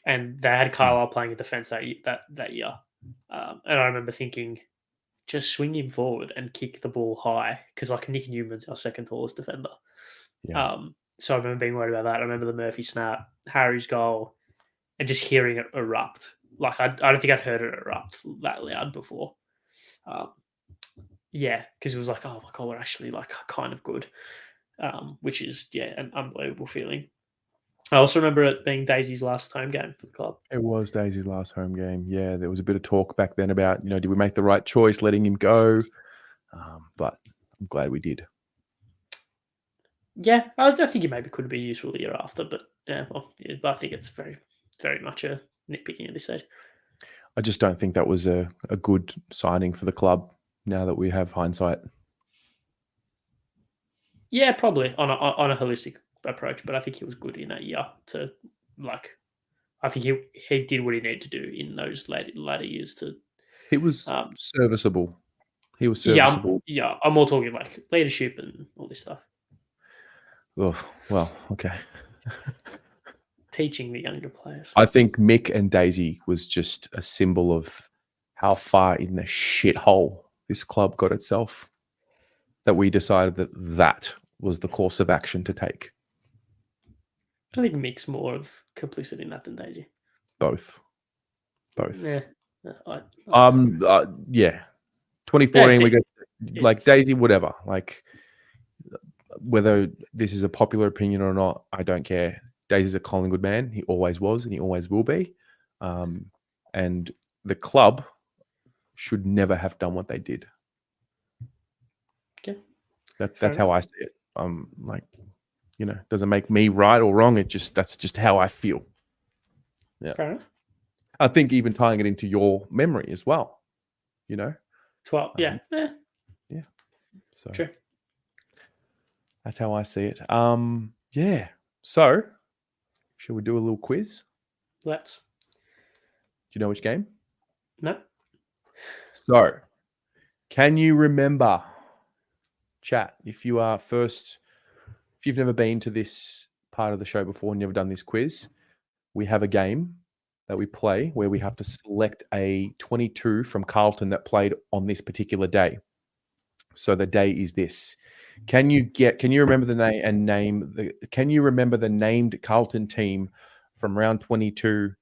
and they had Carlisle playing in defence that year. And I remember thinking, just swing him forward and kick the ball high, because like Nick Newman's our second tallest defender. Yeah. So I remember being worried about that. I remember the Murphy snap, Harry's goal, and just hearing it erupt. Like I don't think I'd heard it erupt that loud before. Yeah, because it was like, oh my God, we're actually like kind of good, which is an unbelievable feeling. I also remember it being Daisy's last home game for the club. It was Daisy's last home game. Yeah, there was a bit of talk back then about, did we make the right choice letting him go? But I'm glad we did. Yeah, I think it maybe could be useful the year after, but but I think it's very, very much a nitpicking at this stage. I just don't think that was a good signing for the club now that we have hindsight. Yeah, probably on a holistic approach, but I think he was good in that year to I think he did what he needed to do in those later years to. He was serviceable. He was serviceable. Yeah, I'm more talking like leadership and all this stuff. Oh, well, okay. Teaching the younger players. I think Mick and Daisy was just a symbol of how far in the shithole this club got itself, that we decided that was the course of action to take. I think Mick's more of complicit in that than Daisy. Both. Yeah. Yeah. 2014, we got like Daisy, whatever. Like, whether this is a popular opinion or not, I don't care. Daisy's a Collingwood man. He always was, and he always will be. And the club should never have done what they did. Okay. That's how I see it. Doesn't make me right or wrong. That's just how I feel. Yeah. Fair enough. I think even tying it into your memory as well. 12. Yeah. Yeah. So true. That's how I see it. Yeah. So, shall we do a little quiz? Let's. Do you know which game? No. So, can you remember, chat, if you've never been to this part of the show before and never done this quiz, we have a game that we play where we have to select a 22 from Carlton that played on this particular day. So the day is this. Can you remember the name and can you remember the named Carlton team from round 22?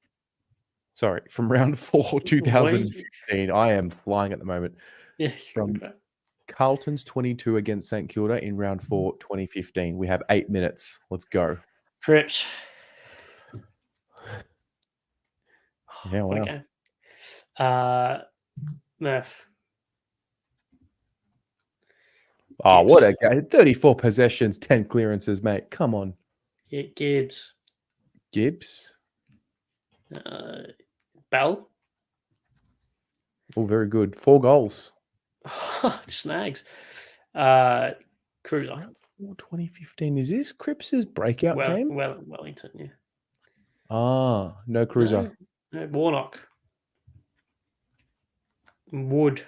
Sorry, from round 4, 2015. I am flying at the moment. Yeah. From Carlton's 22 against St Kilda in round 4, 2015. We have 8 minutes. Let's go. Cripps. Yeah, wow. Okay. Murph. Oh, what a guy. 34 possessions, 10 clearances, mate. Come on. Yeah, Gibbs. Bell. Oh, very good. 4 goals. Snags. Cruiser. 2015. Is this Cripps's breakout game? Wellington, yeah. No Cruiser. No, Warnock. Wood.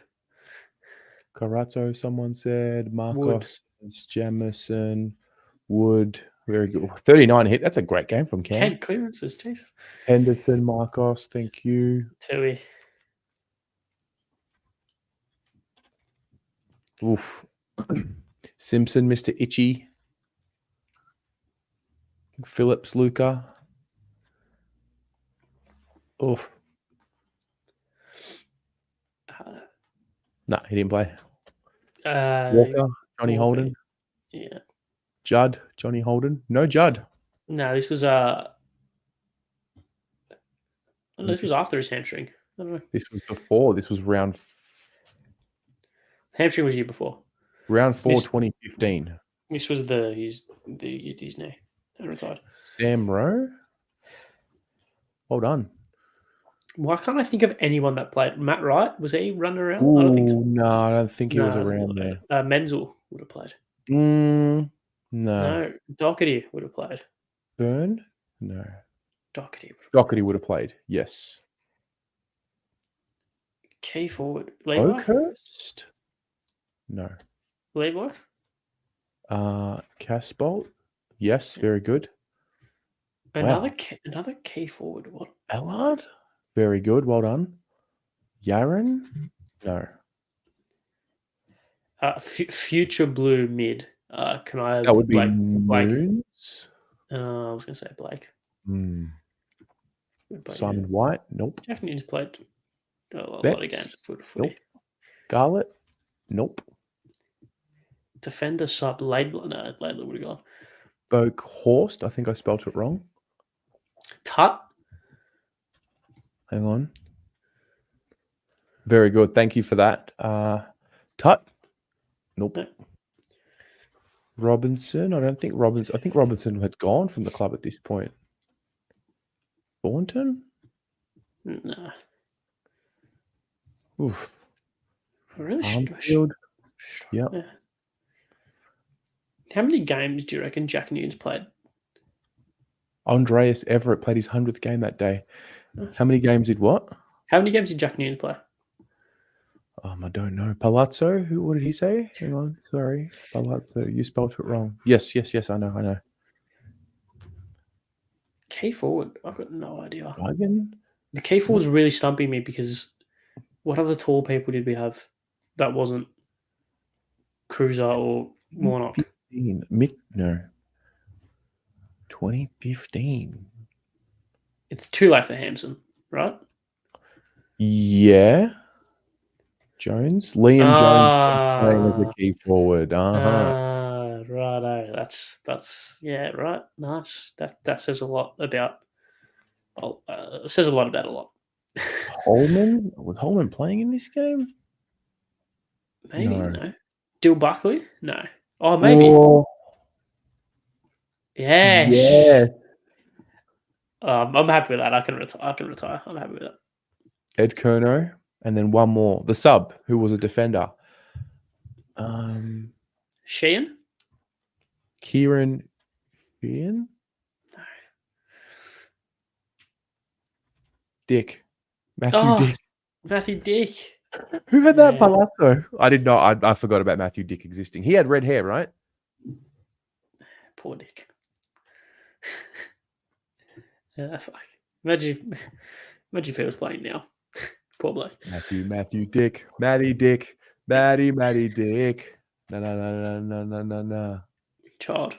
Carazzo, someone said. Marcos, Jamison, Wood. Very good. 39 hit. That's a great game from Cam. 10 clearances, Jesus. Henderson, Marcos, thank you. Tui. Oof. Simpson, Mr. Itchy. Phillips, Luca. Oof. No, he didn't play. Walker, Johnny Holden. Yeah. Judd, Johnny Holden. No Judd. No, this was this was after his hamstring. I don't know. This was before. This was round. Hamstring was year before. Round 4, 2015. This was his knee. They retired. Sam Rowe. Hold on. Why can't I think of anyone that played? Matt Wright, was he running around? Ooh, I don't think so. No, I don't think he was around there. Menzel would have played. No. No. Doherty would have played. Byrne? No. Doherty would have played. Yes. Key forward. Levi? Oakhurst? No. Levi? Casbolt? Yes, very good. Another key forward. What? Allard? Very good. Well done. Yaron? No. Future blue mid. Can I have That would be Blake? Moons. I was going to say Blake. Hmm. But, Simon White? Nope. Jack Newton's played a lot of Betts? games. Good footy. Nope. Garlett? Nope. Defender sub Laidler. No, Laidler would have gone. Boke Horst? I think I spelled it wrong. Tut. Hang on. Very good. Thank you for that. Tut? Nope. No. Robinson? I think Robinson had gone from the club at this point. Thornton? No. Oof. I really Armfield? Yep. Yeah. How many games do you reckon Jack Newton's played? Andreas Everett played his 100th game that day. How many games did what? How many games did Jack Newton play? I don't know. Palazzo? What did he say? Hang on. Sorry. Palazzo. You spelled it wrong. Yes. I know. Key forward. I've got no idea. Wagon? The key forward's really stumping me because what other tall people did we have that wasn't Cruiser or Warnock? 2015. It's too late for Hampson, right? Yeah. Jones? Liam Jones playing as a key forward. Righto. That's yeah, right. Nice. That says a lot about. It says a lot about a lot. Holman? Was Holman playing in this game? Maybe No. no. Dill Buckley? No. Oh, maybe. Oh, Yes. yes. I'm happy with that. I can retire. I'm happy with that. Ed Kerno. And then one more. The sub, who was a defender. Sheehan? Kieran Sheehan? No. Dick. Matthew Dick. Matthew Dick. Who had that Yeah. Palazzo? I did not. I forgot about Matthew Dick existing. He had red hair, right? Poor Dick. Yeah, fuck. Imagine if he was playing now. Poor bloke. Matthew Dick. Matty Dick. Matty Dick. No. Child.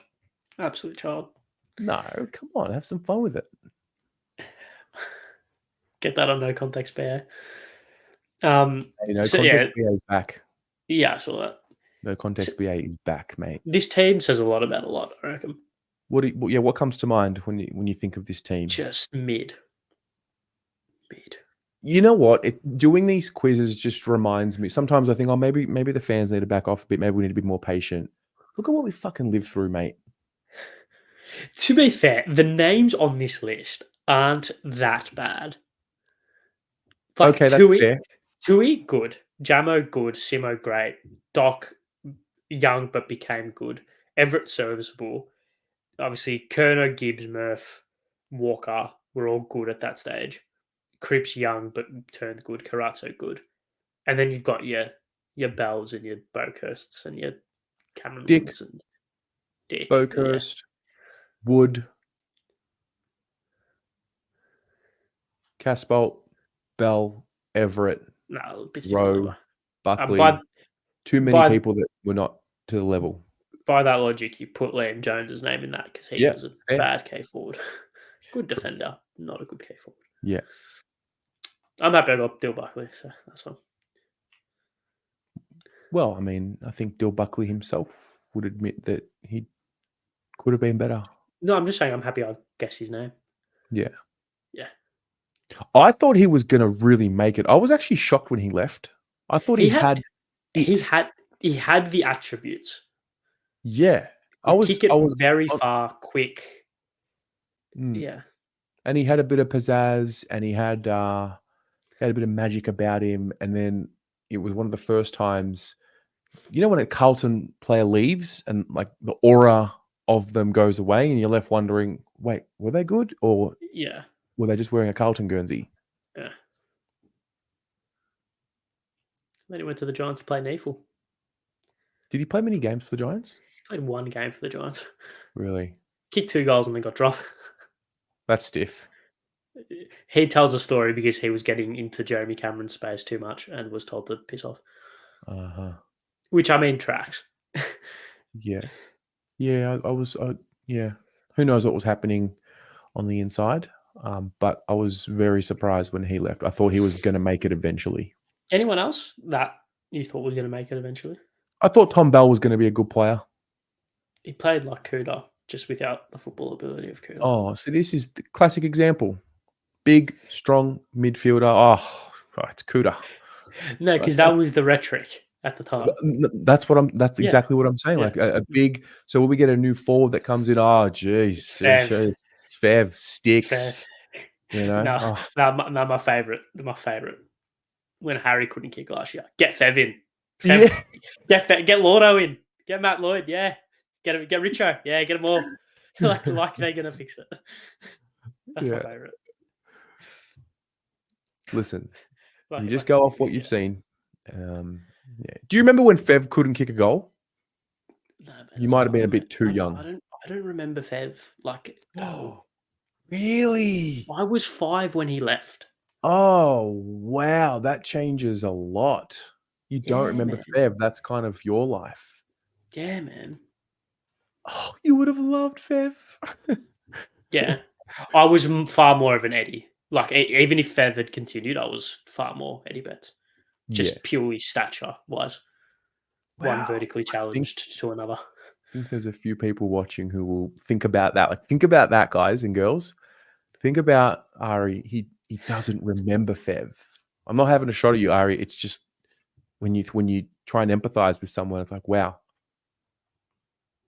Absolute child. No, come on. Have some fun with it. Get that on No Context BA. Context BA is back. Yeah, I saw that. No Context BA is back, mate. This team says a lot about a lot, I reckon. What comes to mind when you think of this team? Just mid. You know what? Doing these quizzes just reminds me. Sometimes I think, maybe the fans need to back off a bit. Maybe we need to be more patient. Look at what we fucking lived through, mate. To be fair, the names on this list aren't that bad. Like, okay, that's fair. Tui, good. Jamo, good. Simo, great. Doc, young but became good. Everett, serviceable. Obviously, Kerno, Gibbs, Murph, Walker were all good at that stage. Cripps, young but turned good. Carazzo, good. And then you've got your Bells and your Boakhursts and your Cameron Dick. Woods and Dick. Boakhurst, Wood, Casbolt, Bell, Everett, No, Rowe, Buckley. Too many people that were not to the level. By that logic, you put Liam Jones' name in that because he was a bad K forward. Good defender, not a good K forward. Yeah. I'm happy I got Dill Buckley, so that's fine. Well, I mean, I think Dill Buckley himself would admit that he could have been better. No, I'm just saying I'm happy I guessed his name. Yeah. Yeah. I thought he was going to really make it. I was actually shocked when he left. I thought he had the attributes. Yeah. Kick it very far, quick. Yeah. And he had a bit of pizzazz and he had a bit of magic about him. And then it was one of the first times, when a Carlton player leaves and like the aura of them goes away and you're left wondering, wait, were they good? Or were they just wearing a Carlton Guernsey? Yeah. Then he went to the Giants to play Neefle. Did he play many games for the Giants? He played one game for the Giants. Really? Kicked 2 goals and then got dropped. That's stiff. he tells a story because he was getting into Jeremy Cameron's space too much and was told to piss off. Which, I mean, tracks. Yeah. Yeah, yeah. Who knows what was happening on the inside? But I was very surprised when he left. I thought he was going to make it eventually. Anyone else that you thought was going to make it eventually? I thought Tom Bell was going to be a good player. He played like Kuda, just without the football ability of Kuda. Oh, so this is the classic example. Big, strong midfielder. Oh, right, it's Kuda. No, because that was the rhetoric at the time. That's exactly what I'm saying. Yeah. Like a big. So when we get a new forward that comes in, oh, geez, it's Fev sticks. You know, my favorite. When Harry couldn't kick last year, get Fev in. Get Lordo in. Get Matt Lloyd. Yeah, get Richo. Yeah, get them all. like they're gonna fix it. That's my favorite. Listen, you just go off what you've seen. Do you remember when Fev couldn't kick a goal? No, man, you might have been a bit too young. I don't remember Fev. Like, oh, really? I was 5 when he left. Oh, wow, that changes a lot. You don't remember Fev. That's kind of your life. Yeah, man. Oh, you would have loved Fev. Yeah, I was far more of an Eddie. Like, even if Fev had continued, I was far more Eddie Betts. Just purely stature-wise. Wow. One vertically challenged to another. I think there's a few people watching who will think about that. Like, think about that, guys and girls. Think about Ari. He doesn't remember Fev. I'm not having a shot at you, Ari. It's just when you try and empathize with someone, it's like, wow.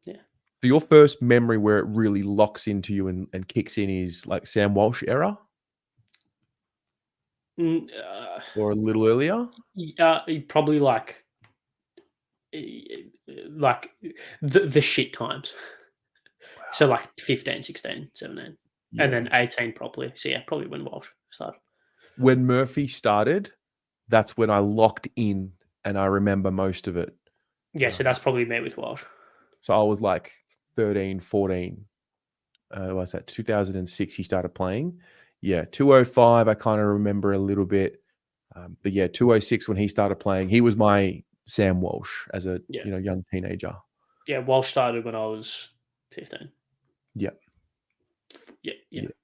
Yeah. So your first memory where it really locks into you and kicks in is like Sam Walsh era? Or a little earlier? Probably like the shit times. Wow. So like 15, 16, 17. Yeah. And then 18 properly. So yeah, probably when Walsh started. When Murphy started, that's when I locked in and I remember most of it. Yeah, so that's probably me with Walsh. So I was like 13, 14. What's that? 2006 he started playing. Yeah, 205 I kind of remember a little bit. But yeah, 206 when he started playing, he was my Sam Walsh as a young teenager. Yeah, Walsh started when I was 15. Yeah. Yeah,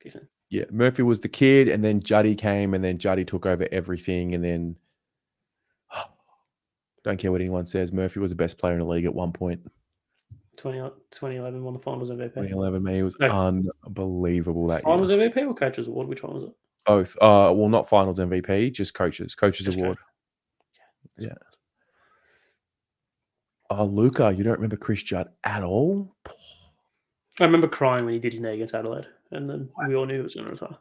15. Yeah, Murphy was the kid, and then Juddy came, and then Juddy took over everything, and then don't care what anyone says, Murphy was the best player in the league at one point. 2011 won the Finals MVP. 2011, man, he was unbelievable that Finals year. MVP or Coaches Award? Which one was it? Both. Well, not Finals MVP, just Coaches Award. Yeah. Oh, Luca, you don't remember Chris Judd at all? I remember crying when he did his knee against Adelaide, and then we all knew he was going to retire.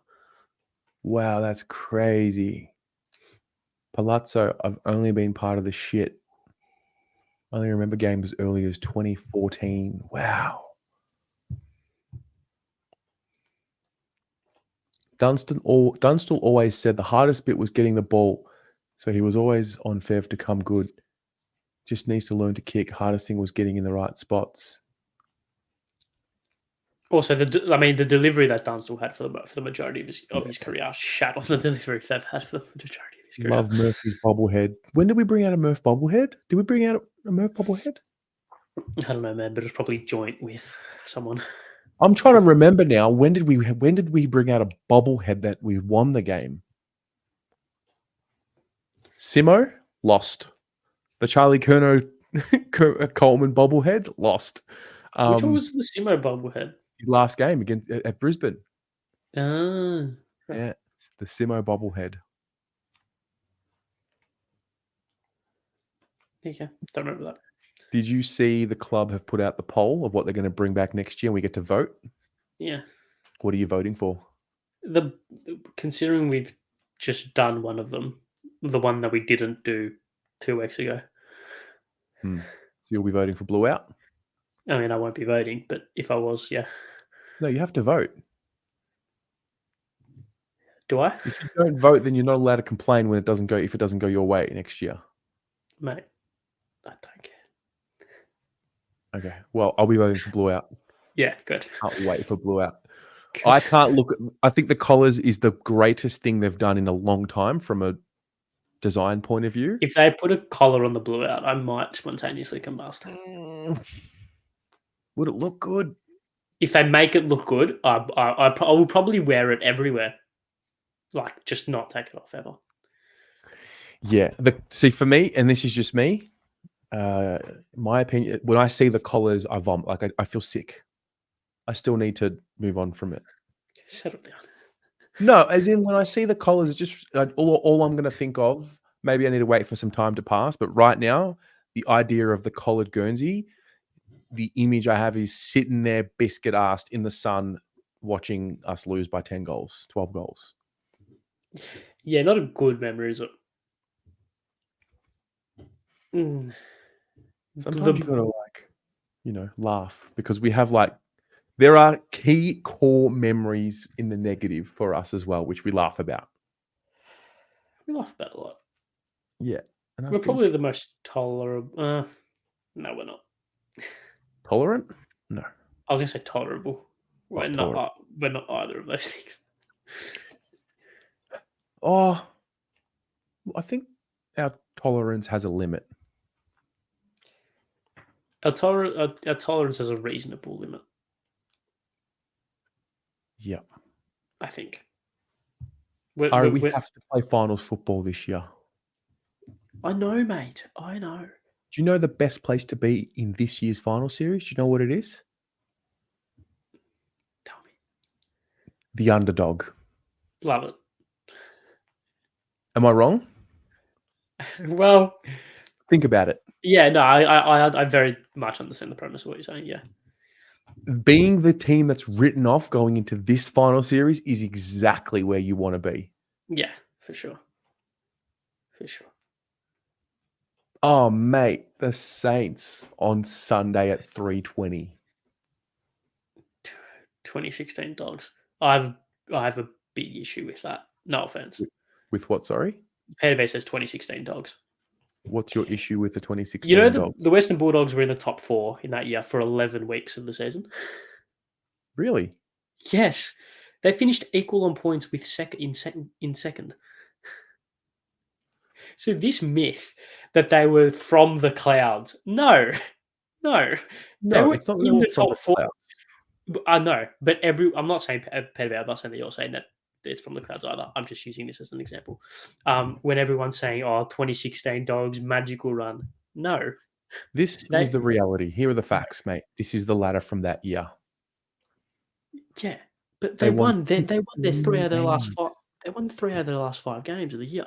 Wow, that's crazy. Palazzo, I've only been part of the shit. I only remember games as early as 2014. Wow. Dunstall always said the hardest bit was getting the ball, so he was always on Fev to come good. Just needs to learn to kick. Hardest thing was getting in the right spots. Also, the delivery that Dunstall had for the majority of his career shat on the delivery Fev had for the majority of his career. Love Murphy's bobblehead. When did we bring out a Murph bobblehead? Did we bring out a Murph bobblehead? I don't know, man, but it was probably joint with someone. I'm trying to remember now. When did we bring out a bobblehead that we won the game? Simo lost. The Charlie Coleman bobblehead lost. Which one was the Simo bobblehead? Last game at Brisbane. Yeah, the Simo bobblehead. Okay, don't remember that. Did you see the club have put out the poll of what they're going to bring back next year and we get to vote? Yeah. What are you voting for? Considering we've just done one of them, the one that we didn't do 2 weeks ago. So you'll be voting for Blue Out? I mean, I won't be voting, but if I was, yeah. No, you have to vote. Do I? If you don't vote, then you're not allowed to complain if it doesn't go your way next year. Mate, I don't care. Okay, well, I'll be voting for Blue Out. Yeah, good. Can't wait for Blue Out. I can't look at, I think the collars is the greatest thing they've done in a long time from a design point of view. If they put a collar on the blue out, I might spontaneously combust. Would it look good? If they make it look good, I will probably wear it everywhere. Like, just not take it off ever. Yeah. See, for me, and this is just me, my opinion, when I see the collars, I vomit. Like, I feel sick. I still need to move on from it. Settle down. No, as in when I see the collars, it's just all I'm going to think of. Maybe I need to wait for some time to pass. But right now, the idea of the collared Guernsey, the image I have is sitting there biscuit-assed in the sun watching us lose by 10 goals, 12 goals. Yeah, not a good memory, is it? Sometimes you got to laugh because we have there are key core memories in the negative for us as well, which we laugh about. We laugh about a lot. Yeah. And We're probably the most tolerable. No, we're not. Tolerant? No. I was going to say tolerable. We're not either of those things. Oh, I think our tolerance has a limit. Our tolerance has a reasonable limit. Yeah. I think. We have to play finals football this year. I know, mate. I know. Do you know the best place to be in this year's final series? Do you know what it is? Tell me. The underdog. Love it. Am I wrong? Well, think about it. Yeah, no, I very much understand the premise of what you're saying. Yeah. Being the team that's written off going into this final series is exactly where you want to be. Yeah, for sure. For sure. Oh, mate, the Saints on Sunday at 3:20. 2016 Dogs. I have a big issue with that. No offense. With what, sorry? Peter says 2016 Dogs. What's your issue with the 2016 You know, Dogs? the Western Bulldogs were in the top 4 in that year for 11 weeks of the season. Really? Yes. They finished equal on points with in second. So this myth that they were from the clouds. No. They were it's not in the from top 4. clouds. I know, but I'm not saying Peter, I'm not saying that you're saying that it's from the clouds either. I'm just using this as an example. When everyone's saying, 2016 Dogs, magical run. No. This was the reality. Here are the facts, mate. This is the ladder from that year. Yeah, but they won. They won their 3 out of their last 5. They won 3 out of their last 5 games of the year.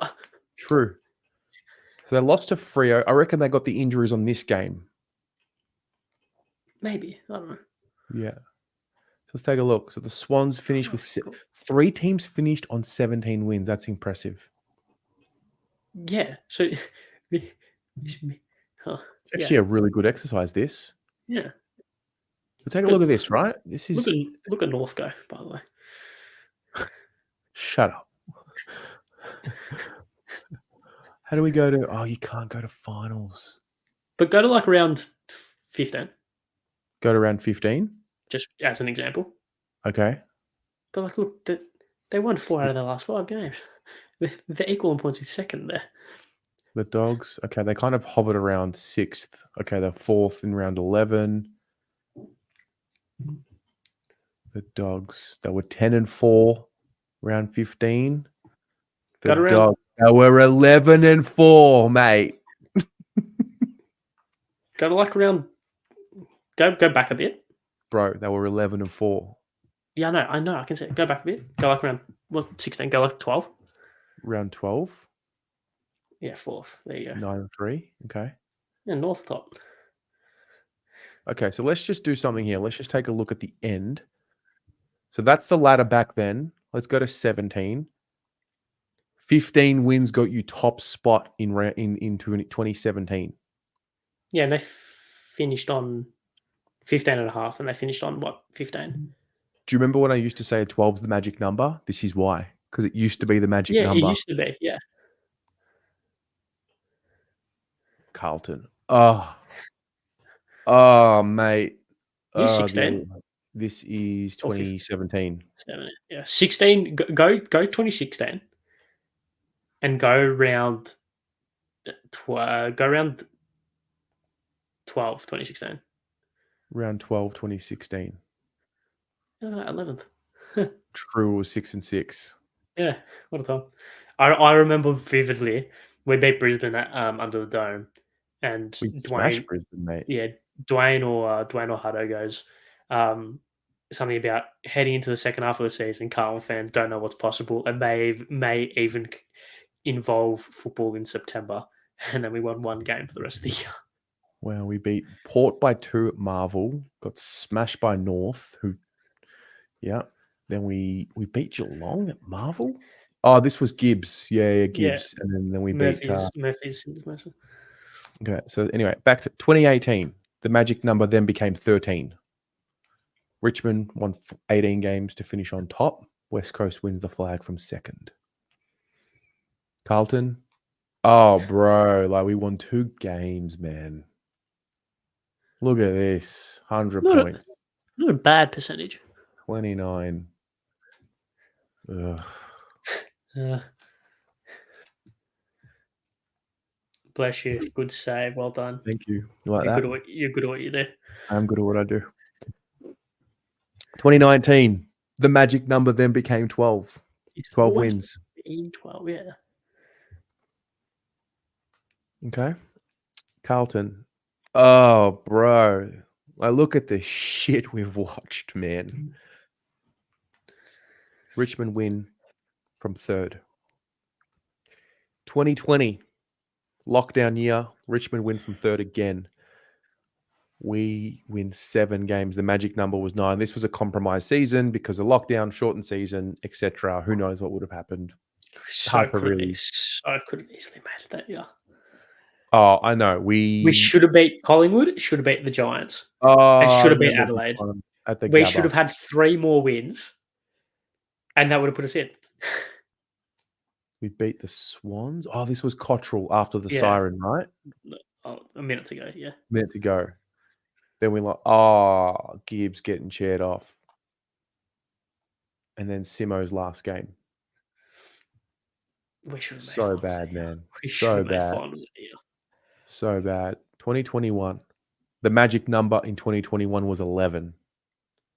True. So they lost to Freo. I reckon they got the injuries on this game. Maybe. I don't know. Yeah. So let's take a look. So the Swans finished with 3 teams finished on 17 wins. That's impressive. Yeah. So it's actually a really good exercise, this. Yeah. So take a look at this, right? This is look at North go, by the way. Shut up. How do we go to... Oh, you can't go to finals. But go to round 15. Go to round 15? Just as an example. Okay. But look, they won 4 out of their last 5 games. They're equal in points with second there. The Dogs, okay, they kind of hovered around 6th. Okay, they're 4th in round 11. The Dogs, they were 10-4 round 15. The Dogs, they were 11-4, mate. Go to round... Go back a bit. Bro, they were 11-4. Yeah, I know. I can say go back a bit. Go around 16. Go 12. Round 12. Yeah, 4th. There you go. 9-3. Okay. Yeah, North top. Okay, so let's just do something here. Let's just take a look at the end. So that's the ladder back then. Let's go to 17. 15 wins got you top spot in 2017. Yeah, and they finished on 15.5, and they finished on 15? Do you remember when I used to say 12's the magic number? This is why. Because it used to be the magic number. Yeah, it used to be, yeah. Carlton. Oh, mate. Is 16? This is Or 15. 2017. 16. Go 2016, and go round. Go round 12, 2016. Round 12, 2016. 11th. True was 6 and 6. Yeah, what a time. I remember vividly we beat Brisbane at, under the dome, and We smashed Dwayne, Brisbane, mate. Dwayne or Hutto goes something about heading into the second half of the season. Carlton fans don't know what's possible, and may even involve football in September. And then we won one game for the rest of the year. Well, we beat Port by 2 at Marvel, got smashed by North, Then we beat Geelong at Marvel. Oh, this was Gibbs. Yeah, Gibbs. Yeah. And then we beat... Murphy's. Okay, so anyway, back to 2018. The magic number then became 13. Richmond won 18 games to finish on top. West Coast wins the flag from second. Carlton. Oh, bro. Like, we won 2 games, man. Look at this. 100 points. Not a bad percentage. 29. Ugh. Bless you. Good save. Well done. Thank you. You like You're that? good at what you do. I'm good at what I do. 2019. The magic number then became 12. It's 12 always wins. been 12, yeah. Okay. Carlton. Oh, bro. I look at the shit we've watched, man. Richmond win from third. 2020. Lockdown year. Richmond win from third again. We win 7 games. The magic number was 9. This was a compromised season because of lockdown, shortened season, etc. Who knows what would have happened? So could have easily made it that year. Oh, I know. We should have beat Collingwood. Should have beat the Giants. Oh, and should have beat Adelaide. At the we Gabba. Should have had 3 more wins, and that would have put us in. We beat the Swans. Oh, this was Cottrell after the siren, right? A minute ago, yeah. Minute to go. Then we Gibbs getting chaired off. And then Simo's last game. We should have made so bad, man. We so bad. So bad. 2021. The magic number in 2021 was 11.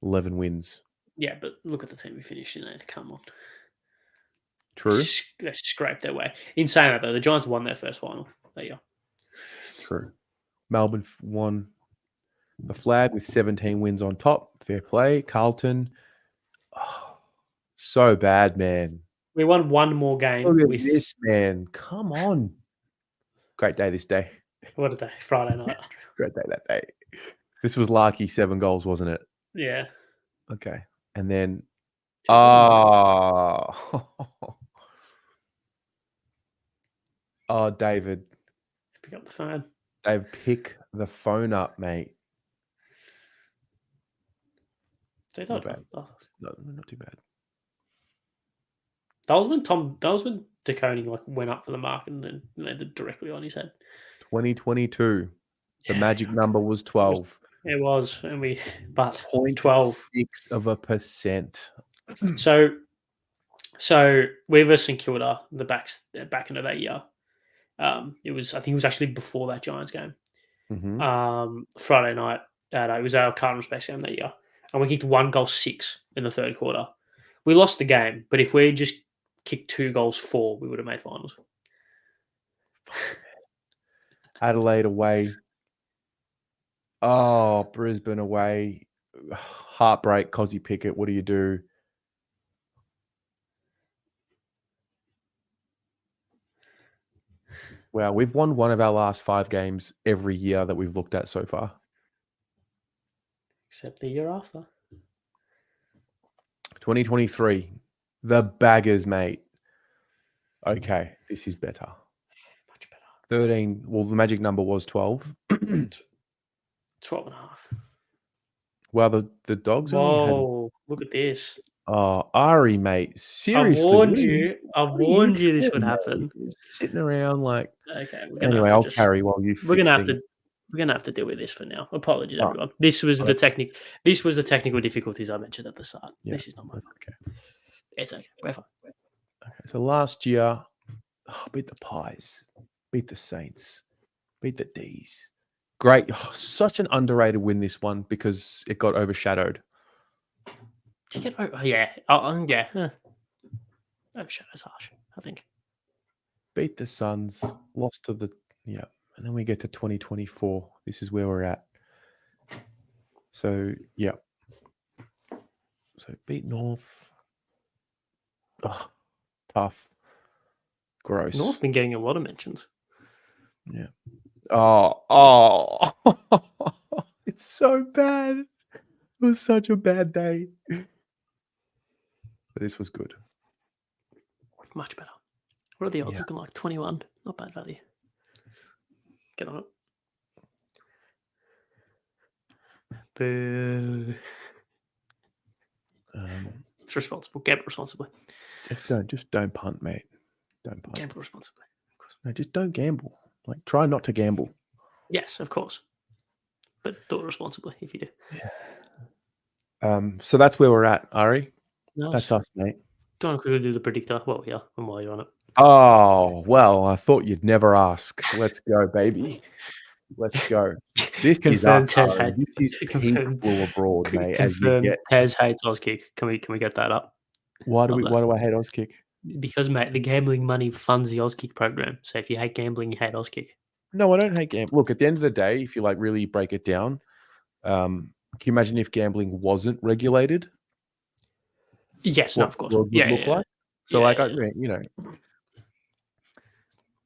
11 wins. Yeah, but look at the team we finished in. Come on. True. They scraped their way. In saying that, though, the Giants won their first final that year. True. Melbourne won the flag with 17 wins on top. Fair play. Carlton. Oh, so bad, man. We won 1 more game. Look at this, man. Come on. Great day this day. What a day. Friday night. Great day that day. This was Larky 7 goals, wasn't it? Yeah. Okay. And then... Oh, David. Pick up the phone. Dave, pick the phone up, mate. Not bad. No, not too bad. That was when De Koning went up for the mark and then landed directly on his head. 2022. The magic number was 12. It was, and but 0.6%. So we were St Kilda, the back into that year. I think it was actually before that Giants game. Mm-hmm. Friday night. It was our Carlton Space game that year, and we kicked 1 goal 6 in the third quarter. We lost the game, but if we just kicked 2 goals 4, we would have made finals. Adelaide away. Oh, Brisbane away. Heartbreak, Cozzy Pickett. What do you do? Wow, we've won one of our last 5 games every year that we've looked at so far. Except the year after. 2023. The Baggers, mate. Okay, this is better. Much better. 13. Well, the magic number was 12. 12 and a half. Well, the Dogs only Whoa, look at this. Oh, Ari, mate. Seriously. I warned you this would happen. Sitting around like... Okay. Anyway, I'll carry while you fix We're going to have things. We're gonna have to deal with this for now. Apologies, Oh. everyone. This was Oh. the technical difficulties I mentioned at the start. Yeah, This is not my that's fault. okay. It's okay. We're fine. Okay, so last year, beat the Pies, beat the Saints, beat the D's. Great. Such an underrated win, this one, because it got overshadowed. Yeah. Yeah. Overshadow's harsh, I think. Beat the Suns, lost to the, and then we get to 2024. This is where we're at. So, yeah. So beat North. Oh, tough. Gross. North been getting a lot of mentions. Yeah. Oh, it's so bad. It was such a bad day. But this was good. Much better. What are the odds Yeah. looking like? 21. Not bad value. Get on it. Boo. It's responsible. Gamble responsibly. Just don't punt, mate. Don't punt. Gamble responsibly. Of course. No, just don't gamble. Like, try not to gamble. Yes, of course. But do it responsibly if you do. So that's where we're at, Ari. Nice. That's us, mate. Do you want to quickly do the predictor? Well, yeah, and while you're on it. Oh, well, I thought you'd never ask. Let's go, baby. Let's go. This Confirmed is Tez us, Ari. hates. This is pink blue abroad, mate. As you Confirmed get. Tez hates Auskick. Can we get that up? Why do I hate Auskick? Because, mate, the gambling money funds the Auskick program. So if you hate gambling, you hate Auskick. No, I don't hate gambling. Look, at the end of the day, if you like really break it down, can you imagine if gambling wasn't regulated? Yes, no, of course. What would look like? So, Yeah, like, yeah.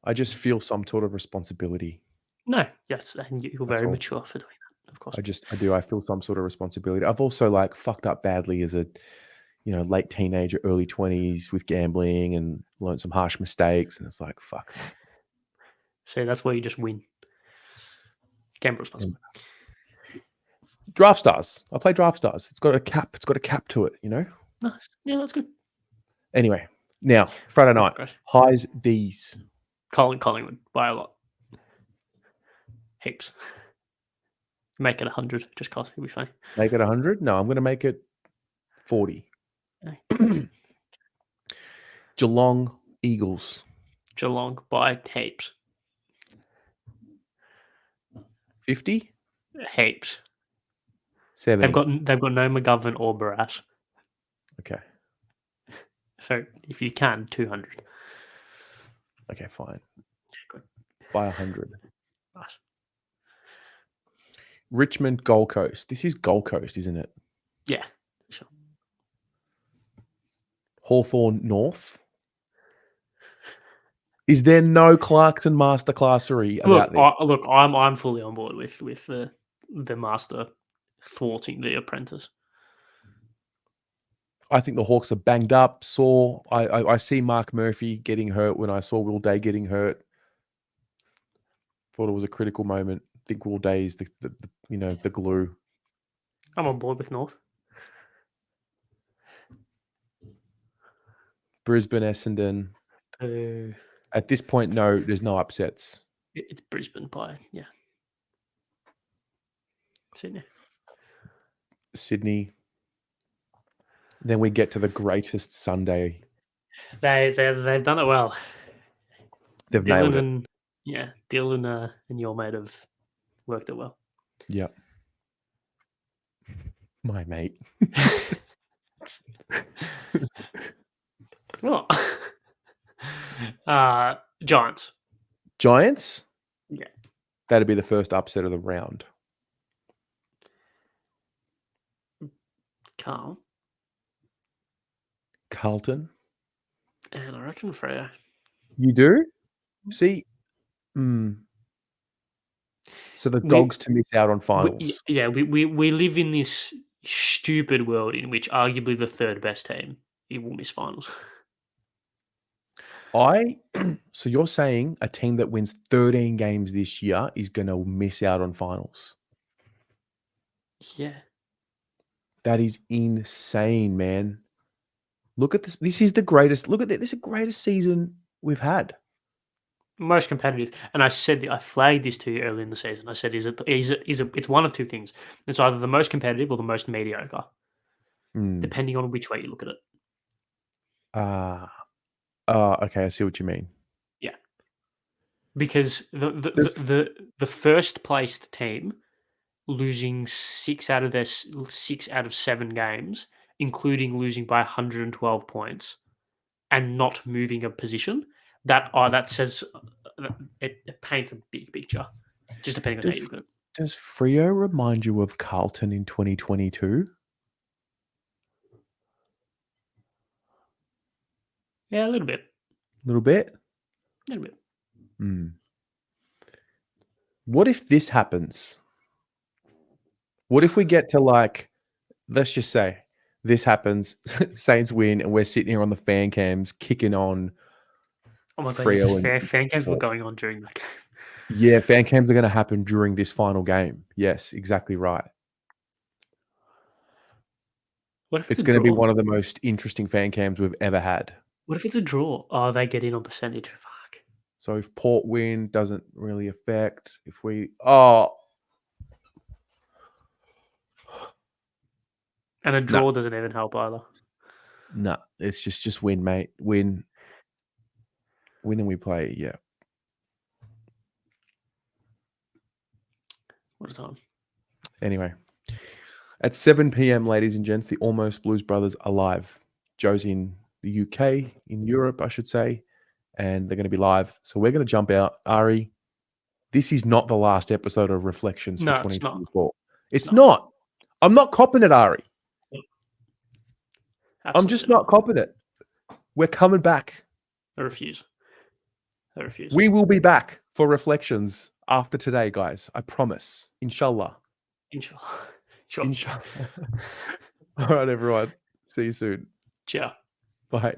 I just feel some sort of responsibility. No, yes, and you're That's very all. mature for doing that, of course. I do. I feel some sort of responsibility. I've also like fucked up badly as a, late teenager, early 20s with gambling and learned some harsh mistakes. And it's like, fuck. So that's where you just win. Gamble responsibly. Draft Stars. I play Draft Stars. It's got a cap. It's got a cap to it, Nice. Yeah, that's good. Anyway, now, Friday night. Great. Highs, D's. Collingwood by a lot. Heaps. Make it 100 just cause it'll be funny. Make it 100? No, I'm going to make it 40. Okay. Geelong, Eagles. Geelong by heaps. 50? Heaps. 70. They've got no McGovern or Barras. Okay. So if you can, 200. Okay, fine. Yeah, good. By 100. Nice. Richmond, Gold Coast. This is Gold Coast, isn't it? Yeah, sure. Hawthorn, North. Is there no Clarkson masterclassery about this? I'm fully on board with the master thwarting the apprentice. I think the Hawks are banged up, sore. I see Mark Murphy getting hurt when I saw Will Day getting hurt. Thought it was a critical moment. I think Will Day is the glue. I'm on board with North. Brisbane, Essendon. At this point, no, there's no upsets. It's Brisbane by, yeah. Sydney. Then we get to the greatest Sunday. They've done it well. They've nailed it. Dylan and your mate have worked it well. Yep. My mate. What? Giants. Giants? Yeah. That'd be the first upset of the round. Carlton. And I reckon Freo. You do? See? So the dogs to miss out on finals. We live in this stupid world in which arguably the third best team will miss finals. So you're saying a team that wins 13 games this year is going to miss out on finals? Yeah. That is insane, man. Look at this. This is the greatest. Look at this. This is the greatest season we've had. Most competitive. And I said I flagged this to you early in the season. I said, it's one of two things. It's either the most competitive or the most mediocre, depending on which way you look at it. Okay, I see what you mean. Yeah. Because the first placed team losing 6 out of 7 games, including losing by 112 points and not moving a position, that says it paints a big picture, just depending on how you look at it. Does Freo remind you of Carlton in 2022? Yeah, a little bit. A little bit? A little bit. What if this happens? What if we get to let's just say this happens, Saints win, and we're sitting here on the fan cams kicking on. Oh my god, Freo fan games were going on during that game. Yeah, fan cams are going to happen during this final game. Yes, exactly right. What if It's going to be one of the most interesting fan cams we've ever had. What if it's a draw? Oh, they get in on percentage. Fuck. So if Port win, doesn't really affect. If we and a draw doesn't even help either. No, it's just win, mate. Win and we play. Yeah. What is on? Anyway, at 7 p.m., ladies and gents, the Almost Blues Brothers are live. Joe's in the UK, in Europe, I should say, and they're going to be live. So we're going to jump out. Ari, this is not the last episode of Reflections for 2024. It's not. I'm not copping it, Ari. Absolutely I'm just not copping it. We're coming back. I refuse. We will be back for Reflections after today, guys. I promise. Inshallah. Inshallah. Sure. Inshallah. All right, everyone. See you soon. Ciao. Bye.